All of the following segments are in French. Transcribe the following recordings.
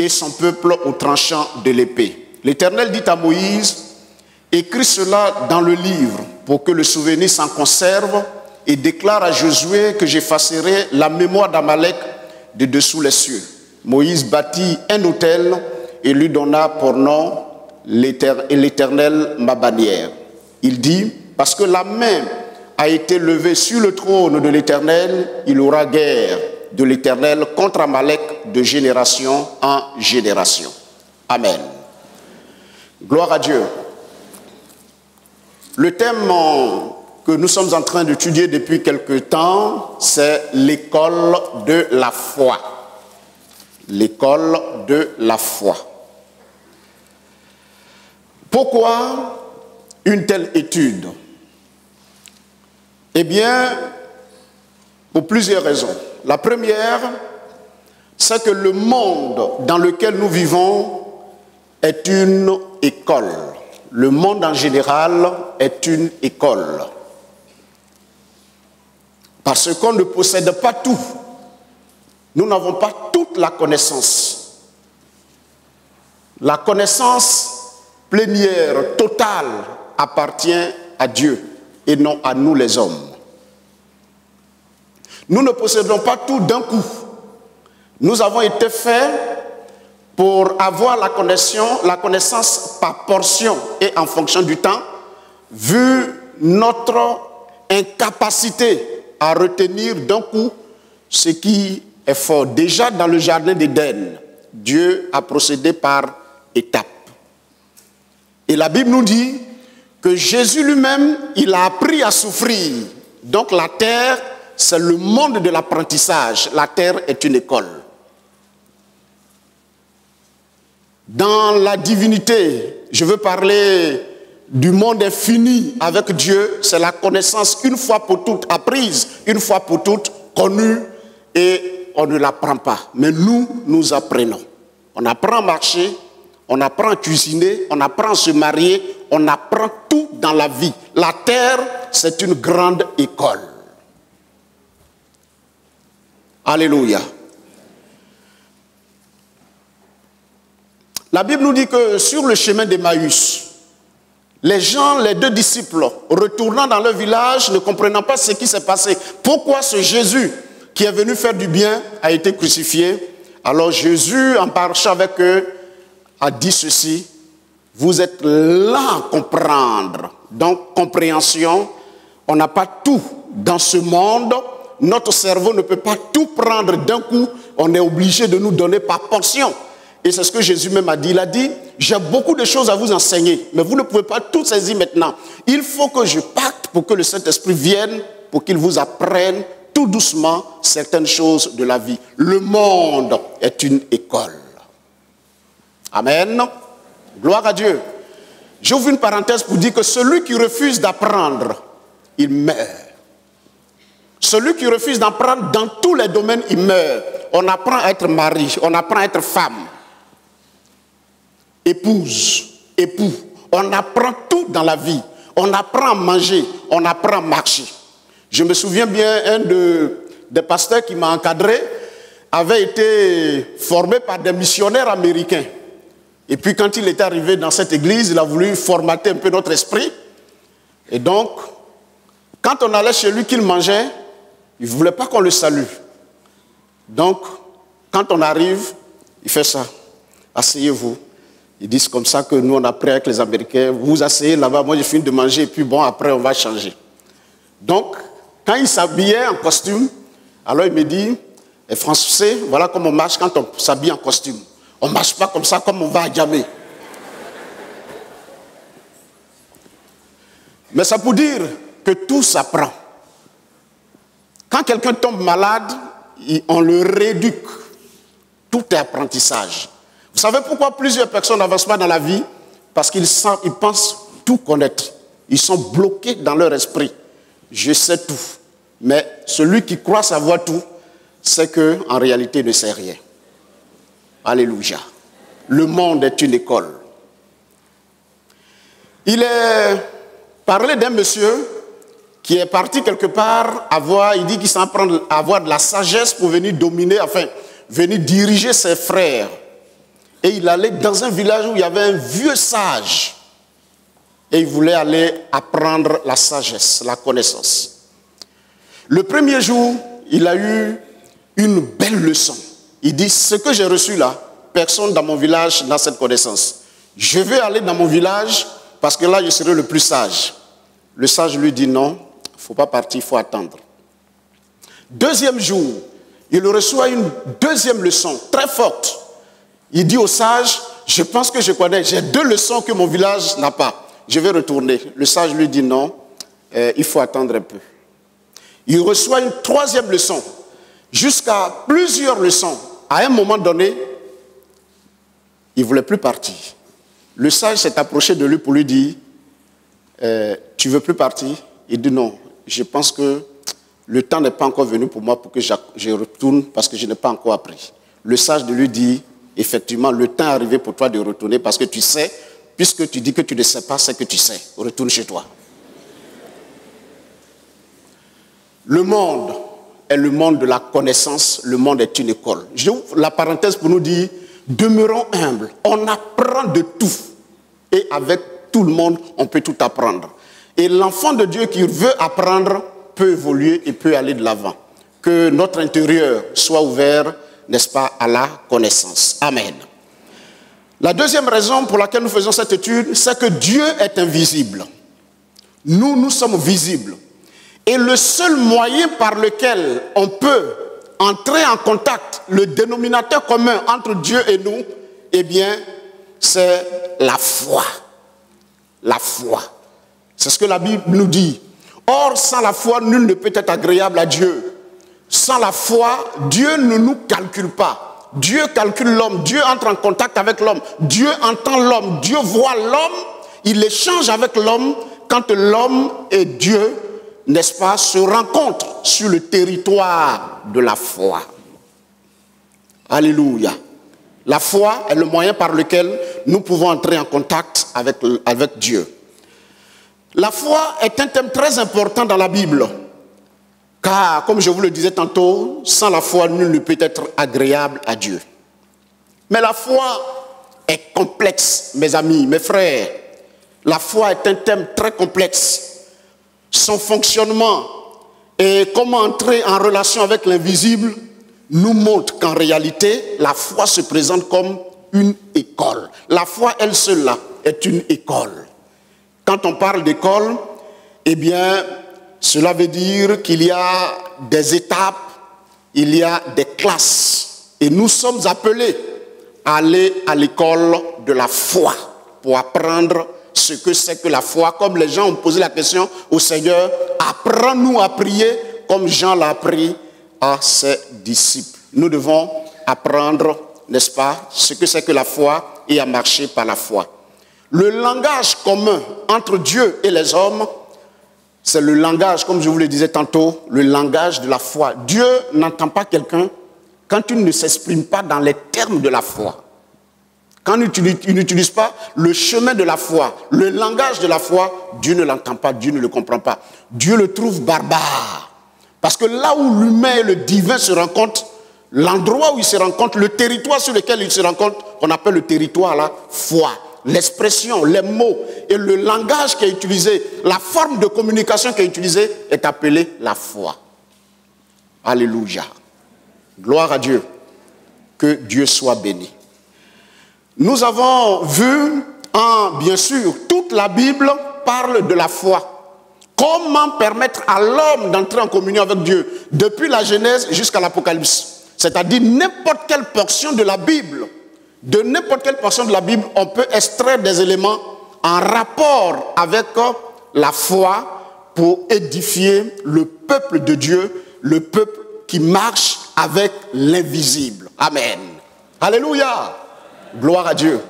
et son peuple au tranchant de l'épée. L'Éternel dit à Moïse, écris cela dans le livre pour que le souvenir s'en conserve et déclare à Josué que j'effacerai la mémoire d'Amalek de dessous les cieux. Moïse bâtit un autel et lui donna pour nom l'Éternel ma bannière. Il dit, parce que la main a été levée sur le trône de l'Éternel, il aura guerre de l'Éternel contre Amalek de génération en génération. Amen. Gloire à Dieu. Le thème que nous sommes en train d'étudier depuis quelque temps, c'est l'école de la foi. L'école de la foi. Pourquoi une telle étude? Eh bien, pour plusieurs raisons. La première, c'est que le monde dans lequel nous vivons est une école. Le monde en général est une école. Parce qu'on ne possède pas tout. Nous n'avons pas toute la connaissance. La connaissance plénière, totale, appartient à Dieu et non à nous les hommes. Nous ne possédons pas tout d'un coup. Nous avons été faits pour avoir la connaissance par portion et en fonction du temps, vu notre incapacité à retenir d'un coup ce qui est fort. Déjà dans le jardin d'Éden, Dieu a procédé par étapes. Et la Bible nous dit que Jésus lui-même, il a appris à souffrir. Donc la terre, c'est le monde de l'apprentissage. La terre est une école. Dans la divinité, je veux parler du monde infini avec Dieu, c'est la connaissance une fois pour toutes apprise, une fois pour toutes connue, et on ne l'apprend pas. Mais nous apprenons. On apprend à marcher, on apprend à cuisiner, on apprend à se marier, on apprend tout dans la vie. La terre, c'est une grande école. Alléluia. La Bible nous dit que sur le chemin d'Emmaüs, les deux disciples, retournant dans leur village, ne comprenant pas ce qui s'est passé. Pourquoi ce Jésus qui est venu faire du bien a été crucifié? Alors Jésus, en marchant avec eux, a dit ceci: vous êtes là à comprendre. Donc, compréhension, on n'a pas tout dans ce monde. Notre cerveau ne peut pas tout prendre d'un coup. On est obligé de nous donner par portion. Et c'est ce que Jésus même a dit. Il a dit, j'ai beaucoup de choses à vous enseigner, mais vous ne pouvez pas tout saisir maintenant. Il faut que je parte pour que le Saint-Esprit vienne, pour qu'il vous apprenne tout doucement certaines choses de la vie. Le monde est une école. Amen. Gloire à Dieu. J'ouvre une parenthèse pour dire que celui qui refuse d'apprendre, il meurt. Celui qui refuse d'apprendre dans tous les domaines, il meurt. On apprend à être mari, on apprend à être femme, épouse, époux. On apprend tout dans la vie. On apprend à manger, on apprend à marcher. Je me souviens bien, un des pasteurs qui m'a encadré avait été formé par des missionnaires américains. Et puis quand il était arrivé dans cette église, il a voulu formater un peu notre esprit. Et donc, quand on allait chez lui qu'il mangeait, il ne voulait pas qu'on le salue. Donc, quand on arrive, il fait ça. Asseyez-vous. Ils disent comme ça que nous, on a pris avec les Américains. Vous vous asseyez là-bas, moi j'ai fini de manger, et puis bon, après on va changer. Donc, quand il s'habillait en costume, alors il me dit, et Français, voilà comment on marche quand on s'habille en costume. On ne marche pas comme ça, comme on va à Djamé. Mais ça pour dire que tout s'apprend. Quand quelqu'un tombe malade, on le rééduque. Tout est apprentissage. Vous savez pourquoi plusieurs personnes n'avancent pas dans la vie? Parce qu'ils pensent tout connaître. Ils sont bloqués dans leur esprit. Je sais tout. Mais celui qui croit savoir tout, c'est qu'en réalité, il ne sait rien. Alléluia. Le monde est une école. Il est parlé d'un monsieur qui est parti quelque part il dit qu'il s'en prend à avoir de la sagesse pour venir dominer, enfin, venir diriger ses frères. et il allait dans un village où il y avait un vieux sage. Et il voulait aller apprendre la sagesse, la connaissance. Le premier jour, il a eu une belle leçon. Il dit, ce que j'ai reçu là, personne dans mon village n'a cette connaissance. Je vais aller dans mon village parce que là, je serai le plus sage. Le sage lui dit non, il ne faut pas partir, il faut attendre. Deuxième jour, il reçoit une deuxième leçon très forte. Il dit au sage, je pense que je connais, j'ai 2 leçons que mon village n'a pas. Je vais retourner. Le sage lui dit non, il faut attendre un peu. Il reçoit une 3e leçon, jusqu'à plusieurs leçons. À un moment donné, il ne voulait plus partir. Le sage s'est approché de lui pour lui dire, tu ne veux plus partir? Il dit non, je pense que le temps n'est pas encore venu pour moi pour que je retourne parce que je n'ai pas encore appris. Le sage de lui dit, effectivement, le temps est arrivé pour toi de retourner parce que tu sais, puisque tu dis que tu ne sais pas, c'est que tu sais. Retourne chez toi. Le monde est le monde de la connaissance, le monde est une école. J'ouvre la parenthèse pour nous dire, demeurons humbles, on apprend de tout. Et avec tout le monde, on peut tout apprendre. Et l'enfant de Dieu qui veut apprendre peut évoluer et peut aller de l'avant. Que notre intérieur soit ouvert, n'est-ce pas, à la connaissance. Amen. La deuxième raison pour laquelle nous faisons cette étude, c'est que Dieu est invisible. Nous sommes visibles. Et le seul moyen par lequel on peut entrer en contact, le dénominateur commun entre Dieu et nous, eh bien, c'est la foi. La foi. C'est ce que la Bible nous dit. Or, sans la foi, nul ne peut être agréable à Dieu. Sans la foi, Dieu ne nous calcule pas. Dieu calcule l'homme, Dieu entre en contact avec l'homme, Dieu entend l'homme, Dieu voit l'homme, il échange avec l'homme quand l'homme et Dieu, n'est-ce pas, se rencontrent sur le territoire de la foi. Alléluia. La foi est le moyen par lequel nous pouvons entrer en contact avec Dieu. La foi est un thème très important dans la Bible. Car, comme je vous le disais tantôt, sans la foi, nul ne peut être agréable à Dieu. Mais la foi est complexe, mes amis, mes frères. La foi est un thème très complexe. Son fonctionnement et comment entrer en relation avec l'invisible nous montre qu'en réalité, la foi se présente comme une école. La foi, elle seule, là, est une école. Quand on parle d'école, eh bien, cela veut dire qu'il y a des étapes, il y a des classes. Et nous sommes appelés à aller à l'école de la foi pour apprendre ce que c'est que la foi. Comme les gens ont posé la question au Seigneur, apprends-nous à prier comme Jean l'a appris à ses disciples. Nous devons apprendre, n'est-ce pas, ce que c'est que la foi et à marcher par la foi. Le langage commun entre Dieu et les hommes, c'est le langage, comme je vous le disais tantôt, le langage de la foi. Dieu n'entend pas quelqu'un quand il ne s'exprime pas dans les termes de la foi. Quand il n'utilise pas le chemin de la foi, le langage de la foi, Dieu ne l'entend pas, Dieu ne le comprend pas. Dieu le trouve barbare. Parce que là où l'humain et le divin se rencontrent, l'endroit où ils se rencontrent, le territoire sur lequel ils se rencontrent, on appelle le territoire la foi. L'expression, les mots et le langage qui est utilisé, la forme de communication qui est utilisée est appelée la foi. Alléluia. Gloire à Dieu. Que Dieu soit béni. Nous avons vu, bien sûr, toute la Bible parle de la foi. Comment permettre à l'homme d'entrer en communion avec Dieu depuis la Genèse jusqu'à l'Apocalypse. C'est-à-dire n'importe quelle portion de la Bible. De n'importe quelle portion de la Bible, on peut extraire des éléments en rapport avec la foi pour édifier le peuple de Dieu, le peuple qui marche avec l'invisible. Amen. Alléluia. Gloire à Dieu.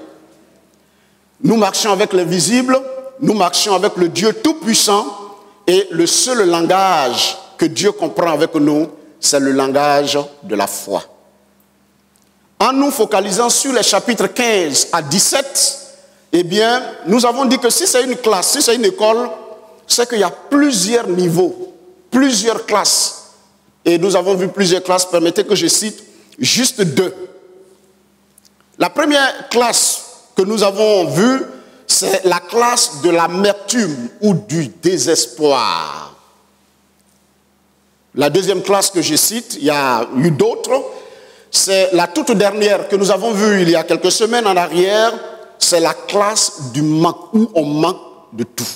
Nous marchons avec l'invisible, nous marchons avec le Dieu tout-puissant et le seul langage que Dieu comprend avec nous, c'est le langage de la foi. En nous focalisant sur les chapitres 15 à 17, eh bien, nous avons dit que si c'est une classe, si c'est une école, c'est qu'il y a plusieurs niveaux, plusieurs classes. Et nous avons vu plusieurs classes, permettez que je cite juste 2. La première classe que nous avons vue, c'est la classe de l'amertume ou du désespoir. La deuxième classe que je cite, il y a eu d'autres, c'est la toute dernière que nous avons vue il y a quelques semaines en arrière, c'est la classe du manque, où on manque de tout.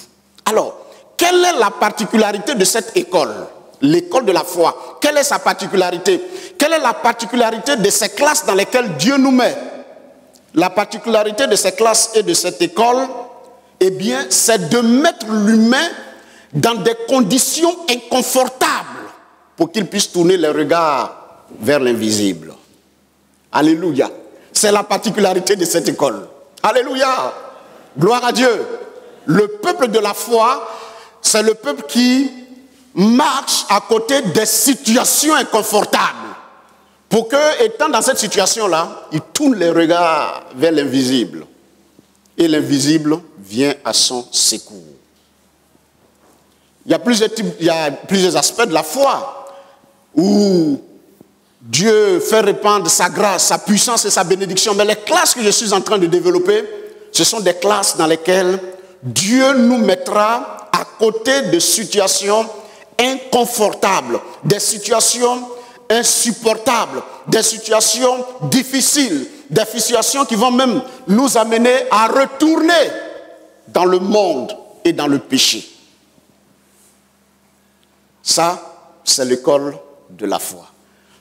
Alors, quelle est la particularité de cette école, l'école de la foi? Quelle est sa particularité? Quelle est la particularité de ces classes dans lesquelles Dieu nous met? La particularité de ces classes et de cette école, eh bien, c'est de mettre l'humain dans des conditions inconfortables pour qu'il puisse tourner les regards vers l'invisible. Alléluia. C'est la particularité de cette école. Alléluia. Gloire à Dieu. Le peuple de la foi, c'est le peuple qui marche à côté des situations inconfortables. Pour que, étant dans cette situation-là, il tourne les regards vers l'invisible. Et l'invisible vient à son secours. Il y a plusieurs aspects de la foi où Dieu fait répandre sa grâce, sa puissance et sa bénédiction. Mais les classes que je suis en train de développer, ce sont des classes dans lesquelles Dieu nous mettra à côté de situations inconfortables, des situations insupportables, des situations difficiles, des situations qui vont même nous amener à retourner dans le monde et dans le péché. Ça, c'est l'école de la foi.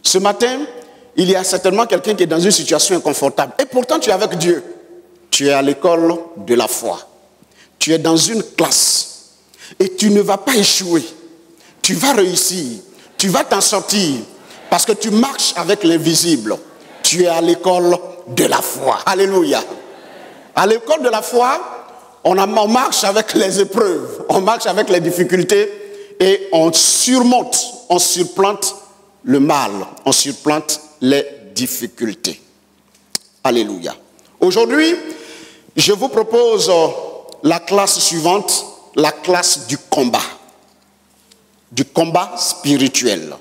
Ce matin, il y a certainement quelqu'un qui est dans une situation inconfortable. Et pourtant, tu es avec Dieu. Tu es à l'école de la foi. Tu es dans une classe. Et tu ne vas pas échouer. Tu vas réussir. Tu vas t'en sortir. Parce que tu marches avec l'invisible. Tu es à l'école de la foi. Alléluia. À l'école de la foi, on marche avec les épreuves. On marche avec les difficultés. Et on surmonte, on surplante le mal. On surplante les difficultés. Alléluia. Aujourd'hui, je vous propose la classe suivante, la classe du combat spirituel.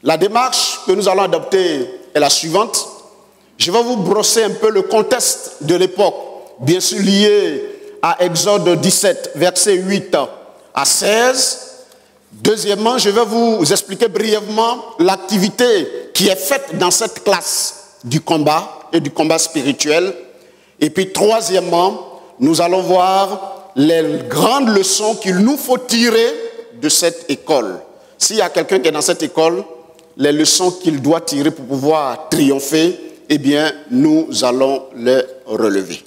La démarche que nous allons adopter est la suivante. Je vais vous brosser un peu le contexte de l'époque, bien sûr lié à Exode 17, versets 8 à 16. Deuxièmement, je vais vous expliquer brièvement l'activité qui est faite dans cette classe du combat et du combat spirituel. Et puis troisièmement, nous allons voir les grandes leçons qu'il nous faut tirer de cette école. S'il y a quelqu'un qui est dans cette école, les leçons qu'il doit tirer pour pouvoir triompher, eh bien, nous allons les relever.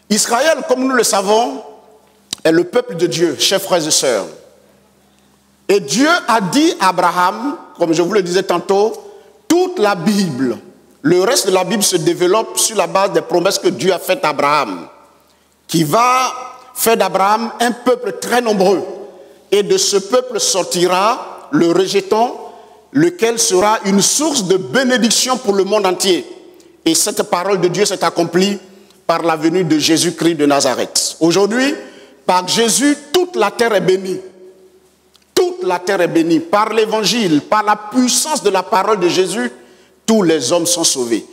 Israël, comme nous le savons, est le peuple de Dieu, chers frères et sœurs. Et Dieu a dit à Abraham, comme je vous le disais tantôt, toute la Bible, le reste de la Bible se développe sur la base des promesses que Dieu a faites à Abraham, qui va faire d'Abraham un peuple très nombreux. Et de ce peuple sortira le rejeton, lequel sera une source de bénédiction pour le monde entier. Et cette parole de Dieu s'est accomplie par la venue de Jésus-Christ de Nazareth. Aujourd'hui, par Jésus, toute la terre est bénie. Toute la terre est bénie. Par l'évangile, par la puissance de la parole de Jésus, tous les hommes sont sauvés.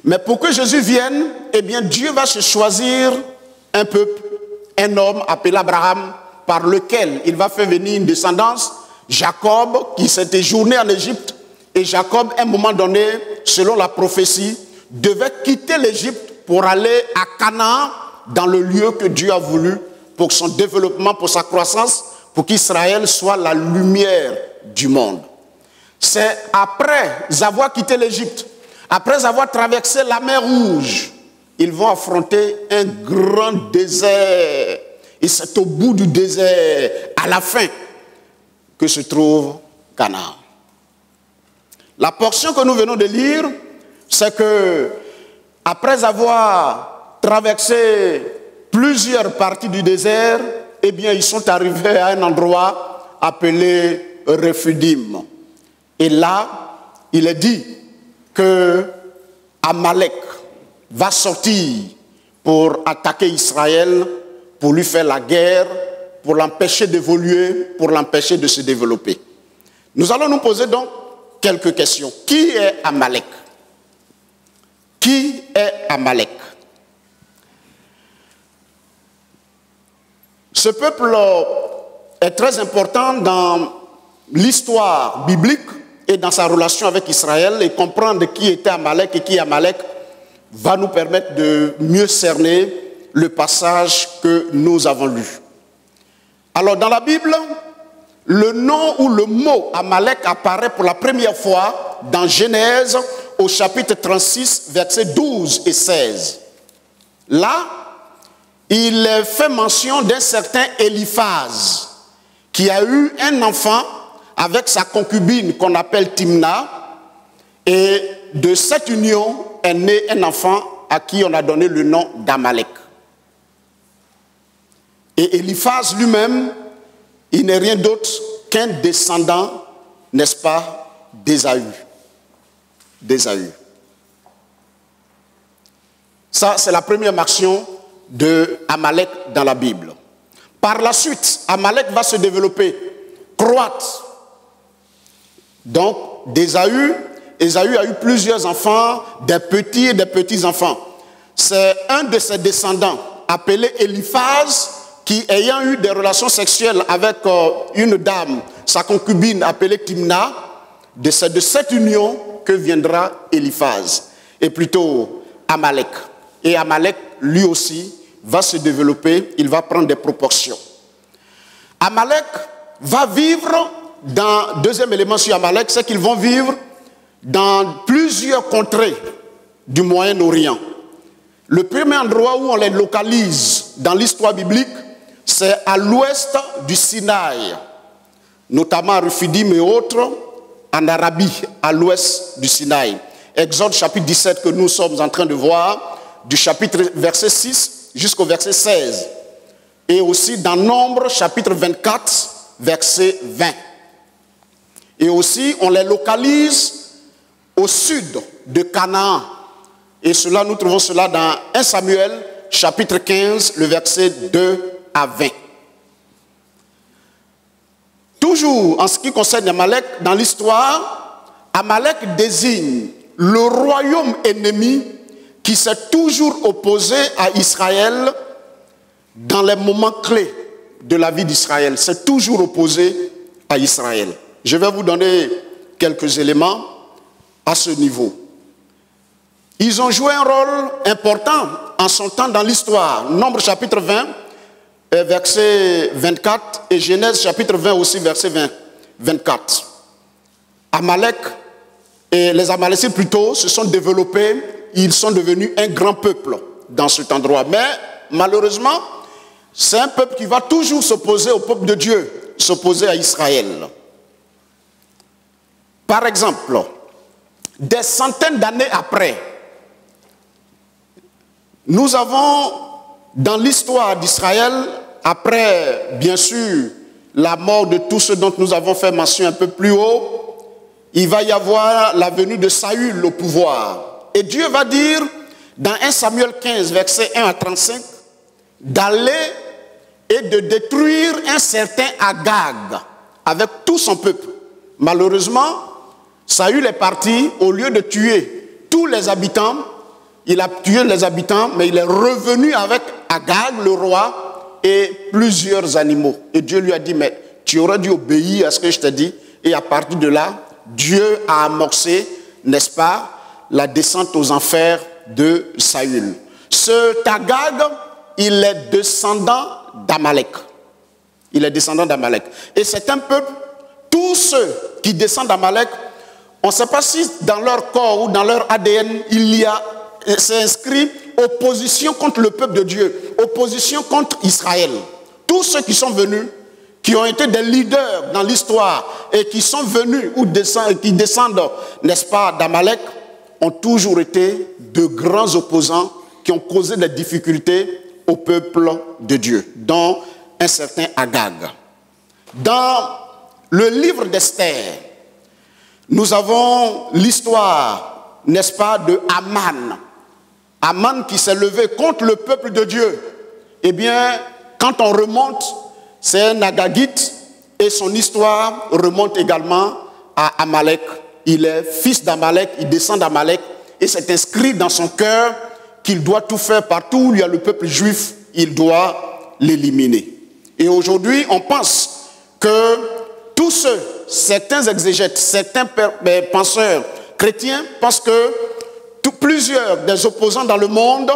Mais pour que Jésus vienne, eh bien Dieu va se choisir un peuple, un homme appelé Abraham, par lequel il va faire venir une descendance, Jacob, qui s'était journé en Égypte. Et Jacob, à un moment donné, selon la prophétie, devait quitter l'Égypte pour aller à Canaan, dans le lieu que Dieu a voulu pour son développement, pour sa croissance, pour qu'Israël soit la lumière du monde. C'est après avoir quitté l'Égypte, après avoir traversé la mer Rouge, ils vont affronter un grand désert. Et c'est au bout du désert, à la fin, que se trouve Canaan. La portion que nous venons de lire, c'est que après avoir traversé plusieurs parties du désert, eh bien, ils sont arrivés à un endroit appelé Rephidim. Et là, il est dit que Amalek va sortir pour attaquer Israël, pour lui faire la guerre, pour l'empêcher d'évoluer, pour l'empêcher de se développer. Nous allons nous poser donc quelques questions. Qui est Amalek? Qui est Amalek? Ce peuple est très important dans l'histoire biblique et dans sa relation avec Israël, et comprendre qui était Amalek et qui est Amalek va nous permettre de mieux cerner le passage que nous avons lu. Alors dans la Bible, le nom ou le mot Amalek apparaît pour la première fois dans Genèse au chapitre 36, versets 12 et 16. Là, il est fait mention d'un certain Éliphaz qui a eu un enfant avec sa concubine qu'on appelle Timna, et de cette union est né un enfant à qui on a donné le nom d'Amalek. Et Éliphaz lui-même, il n'est rien d'autre qu'un descendant, n'est-ce pas, d'Ésaü. Ça, c'est la première mention de Amalek dans la Bible. Par la suite, Amalek va se développer, croître. Donc, d'Ésaü, Ésaü a eu plusieurs enfants, des petits et des petits-enfants. C'est un de ses descendants, appelé Éliphaz, qui, ayant eu des relations sexuelles avec une dame, sa concubine appelée Timna, de cette union que viendra Éliphaz, et plutôt Amalek. Et Amalek, lui aussi, va se développer, il va prendre des proportions. Amalek va vivre dans, deuxième élément sur Amalek, c'est qu'ils vont vivre dans plusieurs contrées du Moyen-Orient. Le premier endroit où on les localise dans l'histoire biblique, c'est à l'ouest du Sinaï, notamment à Rephidim et autres, en Arabie, à l'ouest du Sinaï. Exode chapitre 17 que nous sommes en train de voir, du chapitre verset 6 jusqu'au verset 16. Et aussi dans Nombre chapitre 24, verset 20. Et aussi on les localise au sud de Canaan. Et cela, nous trouvons cela dans 1 Samuel chapitre 15, le verset 2 à 20. Toujours en ce qui concerne Amalek, dans l'histoire, Amalek désigne le royaume ennemi qui s'est toujours opposé à Israël dans les moments clés de la vie d'Israël. C'est toujours opposé à Israël. Je vais vous donner quelques éléments à ce niveau. Ils ont joué un rôle important en son temps dans l'histoire. Nombre chapitre 20, verset 24, et Genèse chapitre 20 aussi, verset 24. Amalek et les Amalécites plutôt se sont développés, ils sont devenus un grand peuple dans cet endroit. Mais malheureusement, c'est un peuple qui va toujours s'opposer au peuple de Dieu, s'opposer à Israël. Par exemple, des centaines d'années après, nous avons dans l'histoire d'Israël, après bien sûr la mort de tous ceux dont nous avons fait mention un peu plus haut, il va y avoir la venue de Saül au pouvoir. Et Dieu va dire dans 1 Samuel 15, versets 1 à 35, d'aller et de détruire un certain Agag avec tout son peuple. Malheureusement, Saül est parti, au lieu de tuer tous les habitants, il a tué les habitants, mais il est revenu avec Agag, le roi, et plusieurs animaux. Et Dieu lui a dit, mais tu aurais dû obéir à ce que je t'ai dit. Et à partir de là, Dieu a amorcé, n'est-ce pas, la descente aux enfers de Saül. Ce Agag, il est descendant d'Amalek. Il est descendant d'Amalek. Et c'est un peuple, tous ceux qui descendent d'Amalek, on ne sait pas si dans leur corps ou dans leur ADN, c'est inscrit opposition contre le peuple de Dieu, opposition contre Israël. Tous ceux qui sont venus, qui ont été des leaders dans l'histoire et qui sont venus ou qui descendent, n'est-ce pas, d'Amalek, ont toujours été de grands opposants qui ont causé des difficultés au peuple de Dieu, dont un certain Agag. Dans le livre d'Esther, nous avons l'histoire, n'est-ce pas, de Aman. Aman qui s'est levé contre le peuple de Dieu. Eh bien, quand on remonte, c'est un Agagite et son histoire remonte également à Amalek il est fils d'Amalek, il descend d'Amalek, et c'est inscrit dans son cœur qu'il doit tout faire partout où il y a le peuple juif, il doit l'éliminer. Et aujourd'hui, on pense que tous ceux, certains exégètes, certains penseurs chrétiens pensent que plusieurs des opposants dans le monde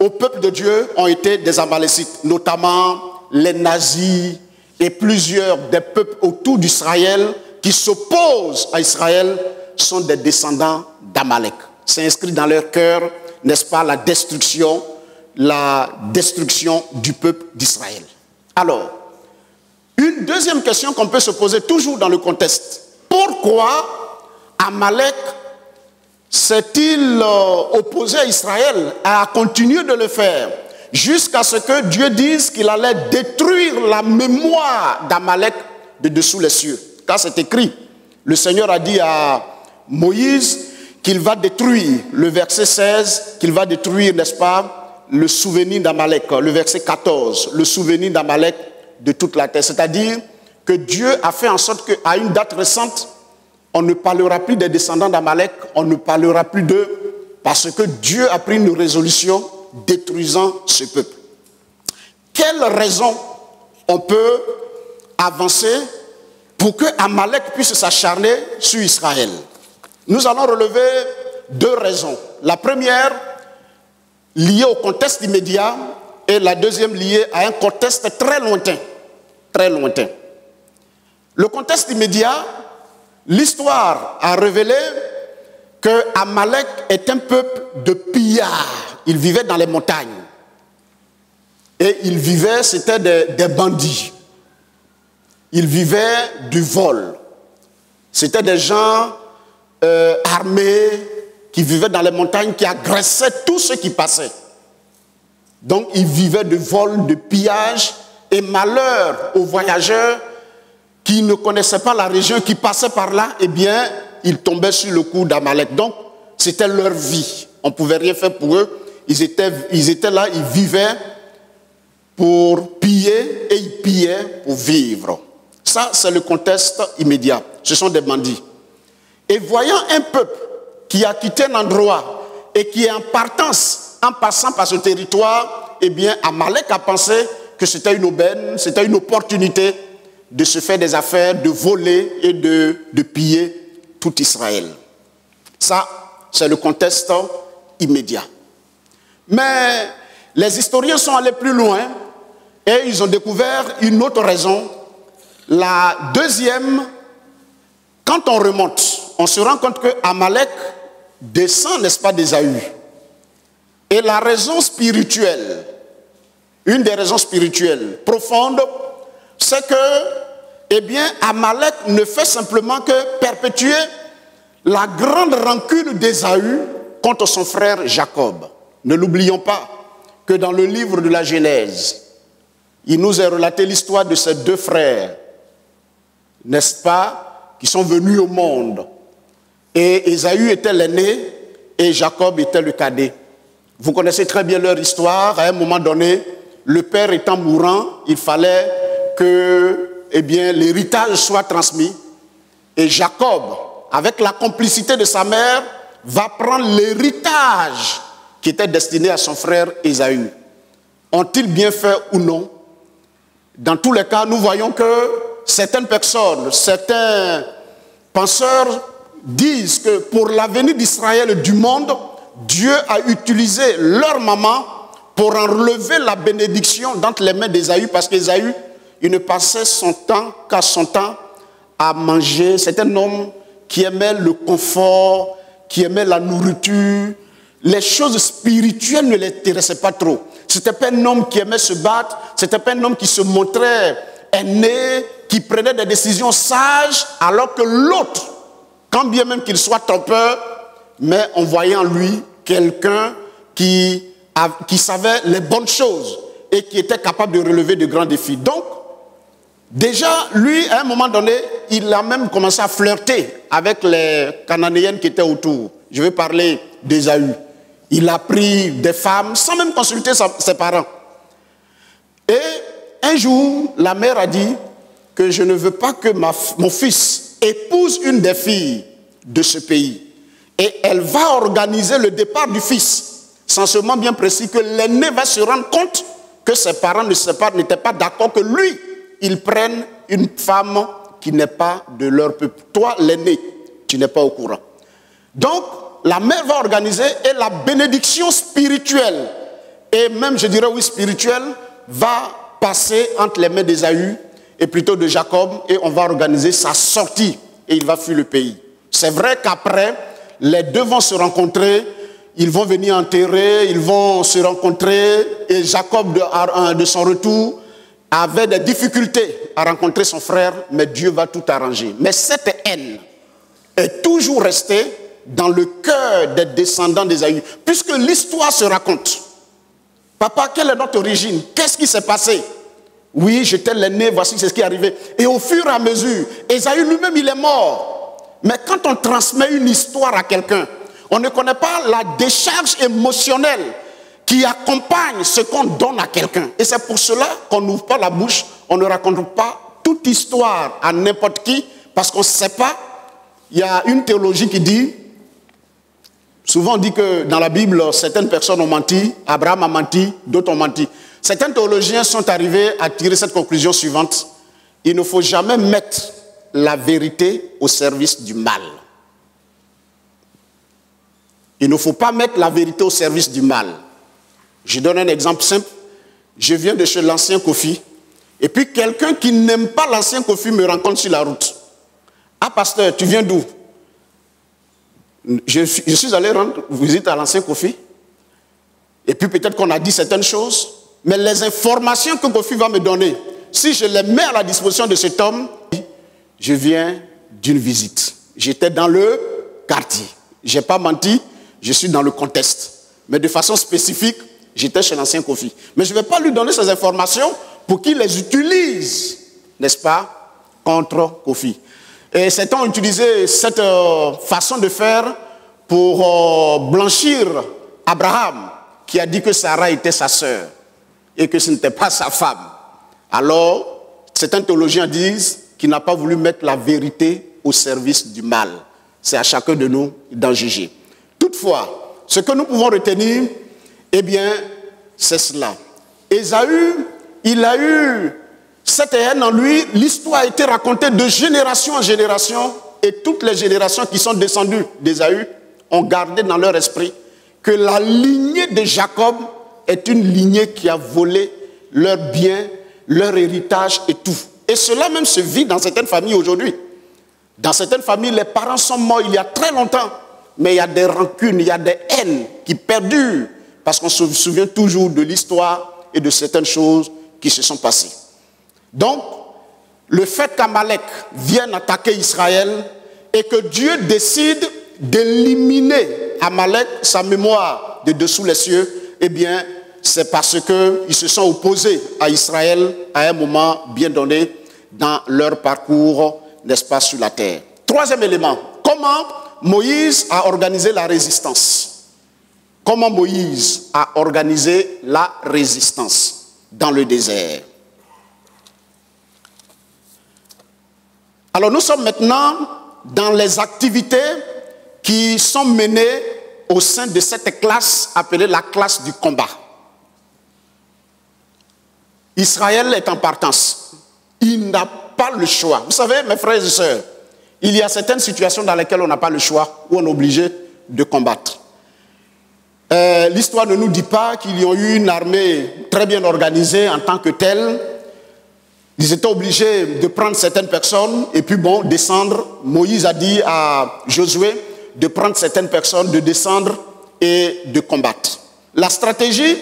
au peuple de Dieu ont été des Amalécites, notamment les nazis et plusieurs des peuples autour d'Israël qui s'opposent à Israël sont des descendants d'Amalek. C'est inscrit dans leur cœur, n'est-ce pas, la destruction du peuple d'Israël. Alors, une deuxième question qu'on peut se poser toujours dans le contexte. Pourquoi Amalek s'est-il opposé à Israël, a continué de le faire, jusqu'à ce que Dieu dise qu'il allait détruire la mémoire d'Amalek de dessous les cieux? Car c'est écrit, le Seigneur a dit à Moïse qu'il va détruire, le verset 16, qu'il va détruire, n'est-ce pas, le souvenir d'Amalek, le verset 14, le souvenir d'Amalek de toute la terre. C'est-à-dire que Dieu a fait en sorte qu'à une date récente, on ne parlera plus des descendants d'Amalek, on ne parlera plus d'eux, parce que Dieu a pris une résolution détruisant ce peuple. Quelle raison on peut avancer pour que Amalek puisse s'acharner sur Israël? Nous allons relever deux raisons. La première, liée au contexte immédiat, et la deuxième liée à un contexte très lointain. Très lointain. Le contexte immédiat, l'histoire a révélé que Amalek est un peuple de pillards. Il vivait dans les montagnes. Et il vivait, c'était des bandits. Il vivait du vol. C'était des gens armés qui vivaient dans les montagnes, qui agressaient tous ceux qui passaient. Donc ils vivaient de vol, de pillage, et malheur aux voyageurs qui ne connaissaient pas la région, qui passaient par là, eh bien, ils tombaient sur le coup d'Amalek. Donc, c'était leur vie. On ne pouvait rien faire pour eux. Ils étaient là, ils vivaient pour piller et ils pillaient pour vivre. Ça, c'est le contexte immédiat. Ce sont des bandits. Et voyant un peuple qui a quitté un endroit et qui est en partance, en passant par ce territoire, eh bien, Amalek a pensé que c'était une aubaine, c'était une opportunité de se faire des affaires, de voler et de piller tout Israël. Ça, c'est le contexte immédiat. Mais les historiens sont allés plus loin et ils ont découvert une autre raison. La deuxième, quand on remonte, on se rend compte que Amalek descend, n'est-ce pas, d'Ésaü. Et la raison spirituelle, une des raisons spirituelles profondes, c'est que, eh bien, Amalek ne fait simplement que perpétuer la grande rancune d'Ésaü contre son frère Jacob. Ne l'oublions pas que dans le livre de la Genèse, il nous est relaté l'histoire de ces deux frères, n'est-ce pas, qui sont venus au monde. Et Ésaü était l'aîné et Jacob était le cadet. Vous connaissez très bien leur histoire. À un moment donné, le père étant mourant, il fallait que, eh bien, l'héritage soit transmis. Et Jacob, avec la complicité de sa mère, va prendre l'héritage qui était destiné à son frère Ésaü. Ont-ils bien fait ou non? Dans tous les cas, nous voyons que certaines personnes, certains penseurs disent que pour l'avenir d'Israël et du monde, Dieu a utilisé leur maman pour enlever la bénédiction d'entre les mains d'Ésaü, parce qu'Ésaü, il ne passait son temps qu'à son temps à manger. C'est un homme qui aimait le confort, qui aimait la nourriture. Les choses spirituelles ne l'intéressaient pas trop. C'était pas un homme qui aimait se battre, c'était pas un homme qui se montrait aîné, qui prenait des décisions sages, alors que l'autre, quand bien même qu'il soit trompeur, mais on voyait en lui quelqu'un qui savait les bonnes choses et qui était capable de relever de grands défis. Donc, déjà, lui, à un moment donné, il a même commencé à flirter avec les Cananéennes qui étaient autour. Je vais parler d'Ésaü. Il a pris des femmes sans même consulter ses parents. Et un jour, la mère a dit que je ne veux pas que mon fils épouse une des filles de ce pays. Et elle va organiser le départ du fils, sensiblement bien précis que l'aîné va se rendre compte que ses parents n'étaient pas d'accord que lui, il prenne une femme qui n'est pas de leur peuple. Toi, l'aîné, tu n'es pas au courant. Donc, la mère va organiser et la bénédiction spirituelle, et même, je dirais oui, spirituelle, va passer entre les mains d'Ésaü et plutôt de Jacob, et on va organiser sa sortie, et il va fuir le pays. C'est vrai qu'après, les deux vont se rencontrer, ils vont venir enterrer, ils vont se rencontrer, et Jacob, de son retour, avait des difficultés à rencontrer son frère, mais Dieu va tout arranger. Mais cette haine est toujours restée dans le cœur des descendants d'Ésaü, puisque l'histoire se raconte. Papa, quelle est notre origine? Qu'est-ce qui s'est passé? Oui, j'étais l'aîné, voici ce qui est arrivé. Et au fur et à mesure, Ésaü lui-même, il est mort. Mais quand on transmet une histoire à quelqu'un, on ne connaît pas la décharge émotionnelle qui accompagne ce qu'on donne à quelqu'un. Et c'est pour cela qu'on n'ouvre pas la bouche, on ne raconte pas toute histoire à n'importe qui, parce qu'on ne sait pas. Il y a une théologie qui dit, souvent on dit que dans la Bible, certaines personnes ont menti, Abraham a menti, d'autres ont menti. Certains théologiens sont arrivés à tirer cette conclusion suivante: il ne faut jamais mettre la vérité au service du mal. Il ne faut pas mettre la vérité au service du mal. Je donne un exemple simple. Je viens de chez l'ancien Kofi, et puis quelqu'un qui n'aime pas l'ancien Kofi me rencontre sur la route. Ah, pasteur, tu viens d'où? Je suis allé rendre visite à l'ancien Kofi, et puis peut-être qu'on a dit certaines choses, mais les informations que Kofi va me donner, si je les mets à la disposition de cet homme, je viens d'une visite. J'étais dans le quartier. Je n'ai pas menti, je suis dans le contexte. Mais de façon spécifique, j'étais chez l'ancien Kofi. Mais je ne vais pas lui donner ces informations pour qu'il les utilise, n'est-ce pas, contre Kofi. Et certains ont utilisé cette façon de faire pour blanchir Abraham, qui a dit que Sarah était sa sœur et que ce n'était pas sa femme. Alors, certains théologiens disent qu'il n'a pas voulu mettre la vérité au service du mal. C'est à chacun de nous d'en juger. Toutefois, ce que nous pouvons retenir, eh bien, c'est cela. Ésaü, il a eu cette haine en lui. L'histoire a été racontée de génération en génération, et toutes les générations qui sont descendues d'Ésaü ont gardé dans leur esprit que la lignée de Jacob est une lignée qui a volé leurs biens, leur héritage et tout. Et cela même se vit dans certaines familles aujourd'hui. Dans certaines familles, les parents sont morts il y a très longtemps, mais il y a des rancunes, il y a des haines qui perdurent, parce qu'on se souvient toujours de l'histoire et de certaines choses qui se sont passées. Donc, le fait qu'Amalek vienne attaquer Israël et que Dieu décide d'éliminer Amalek, sa mémoire de dessous les cieux, eh bien, c'est parce qu'ils se sont opposés à Israël à un moment bien donné dans leur parcours, n'est-ce pas, sur la terre. Troisième élément, comment Moïse a organisé la résistance. Comment Moïse a organisé la résistance dans le désert. Alors nous sommes maintenant dans les activités qui sont menées au sein de cette classe appelée la classe du combat. Israël est en partance. Il n'a pas le choix. Vous savez, mes frères et sœurs, il y a certaines situations dans lesquelles on n'a pas le choix, où on est obligé de combattre. L'histoire ne nous dit pas qu'il y a eu une armée très bien organisée en tant que telle. Ils étaient obligés de prendre certaines personnes et puis bon, descendre. Moïse a dit à Josué de prendre certaines personnes, de descendre et de combattre. La stratégie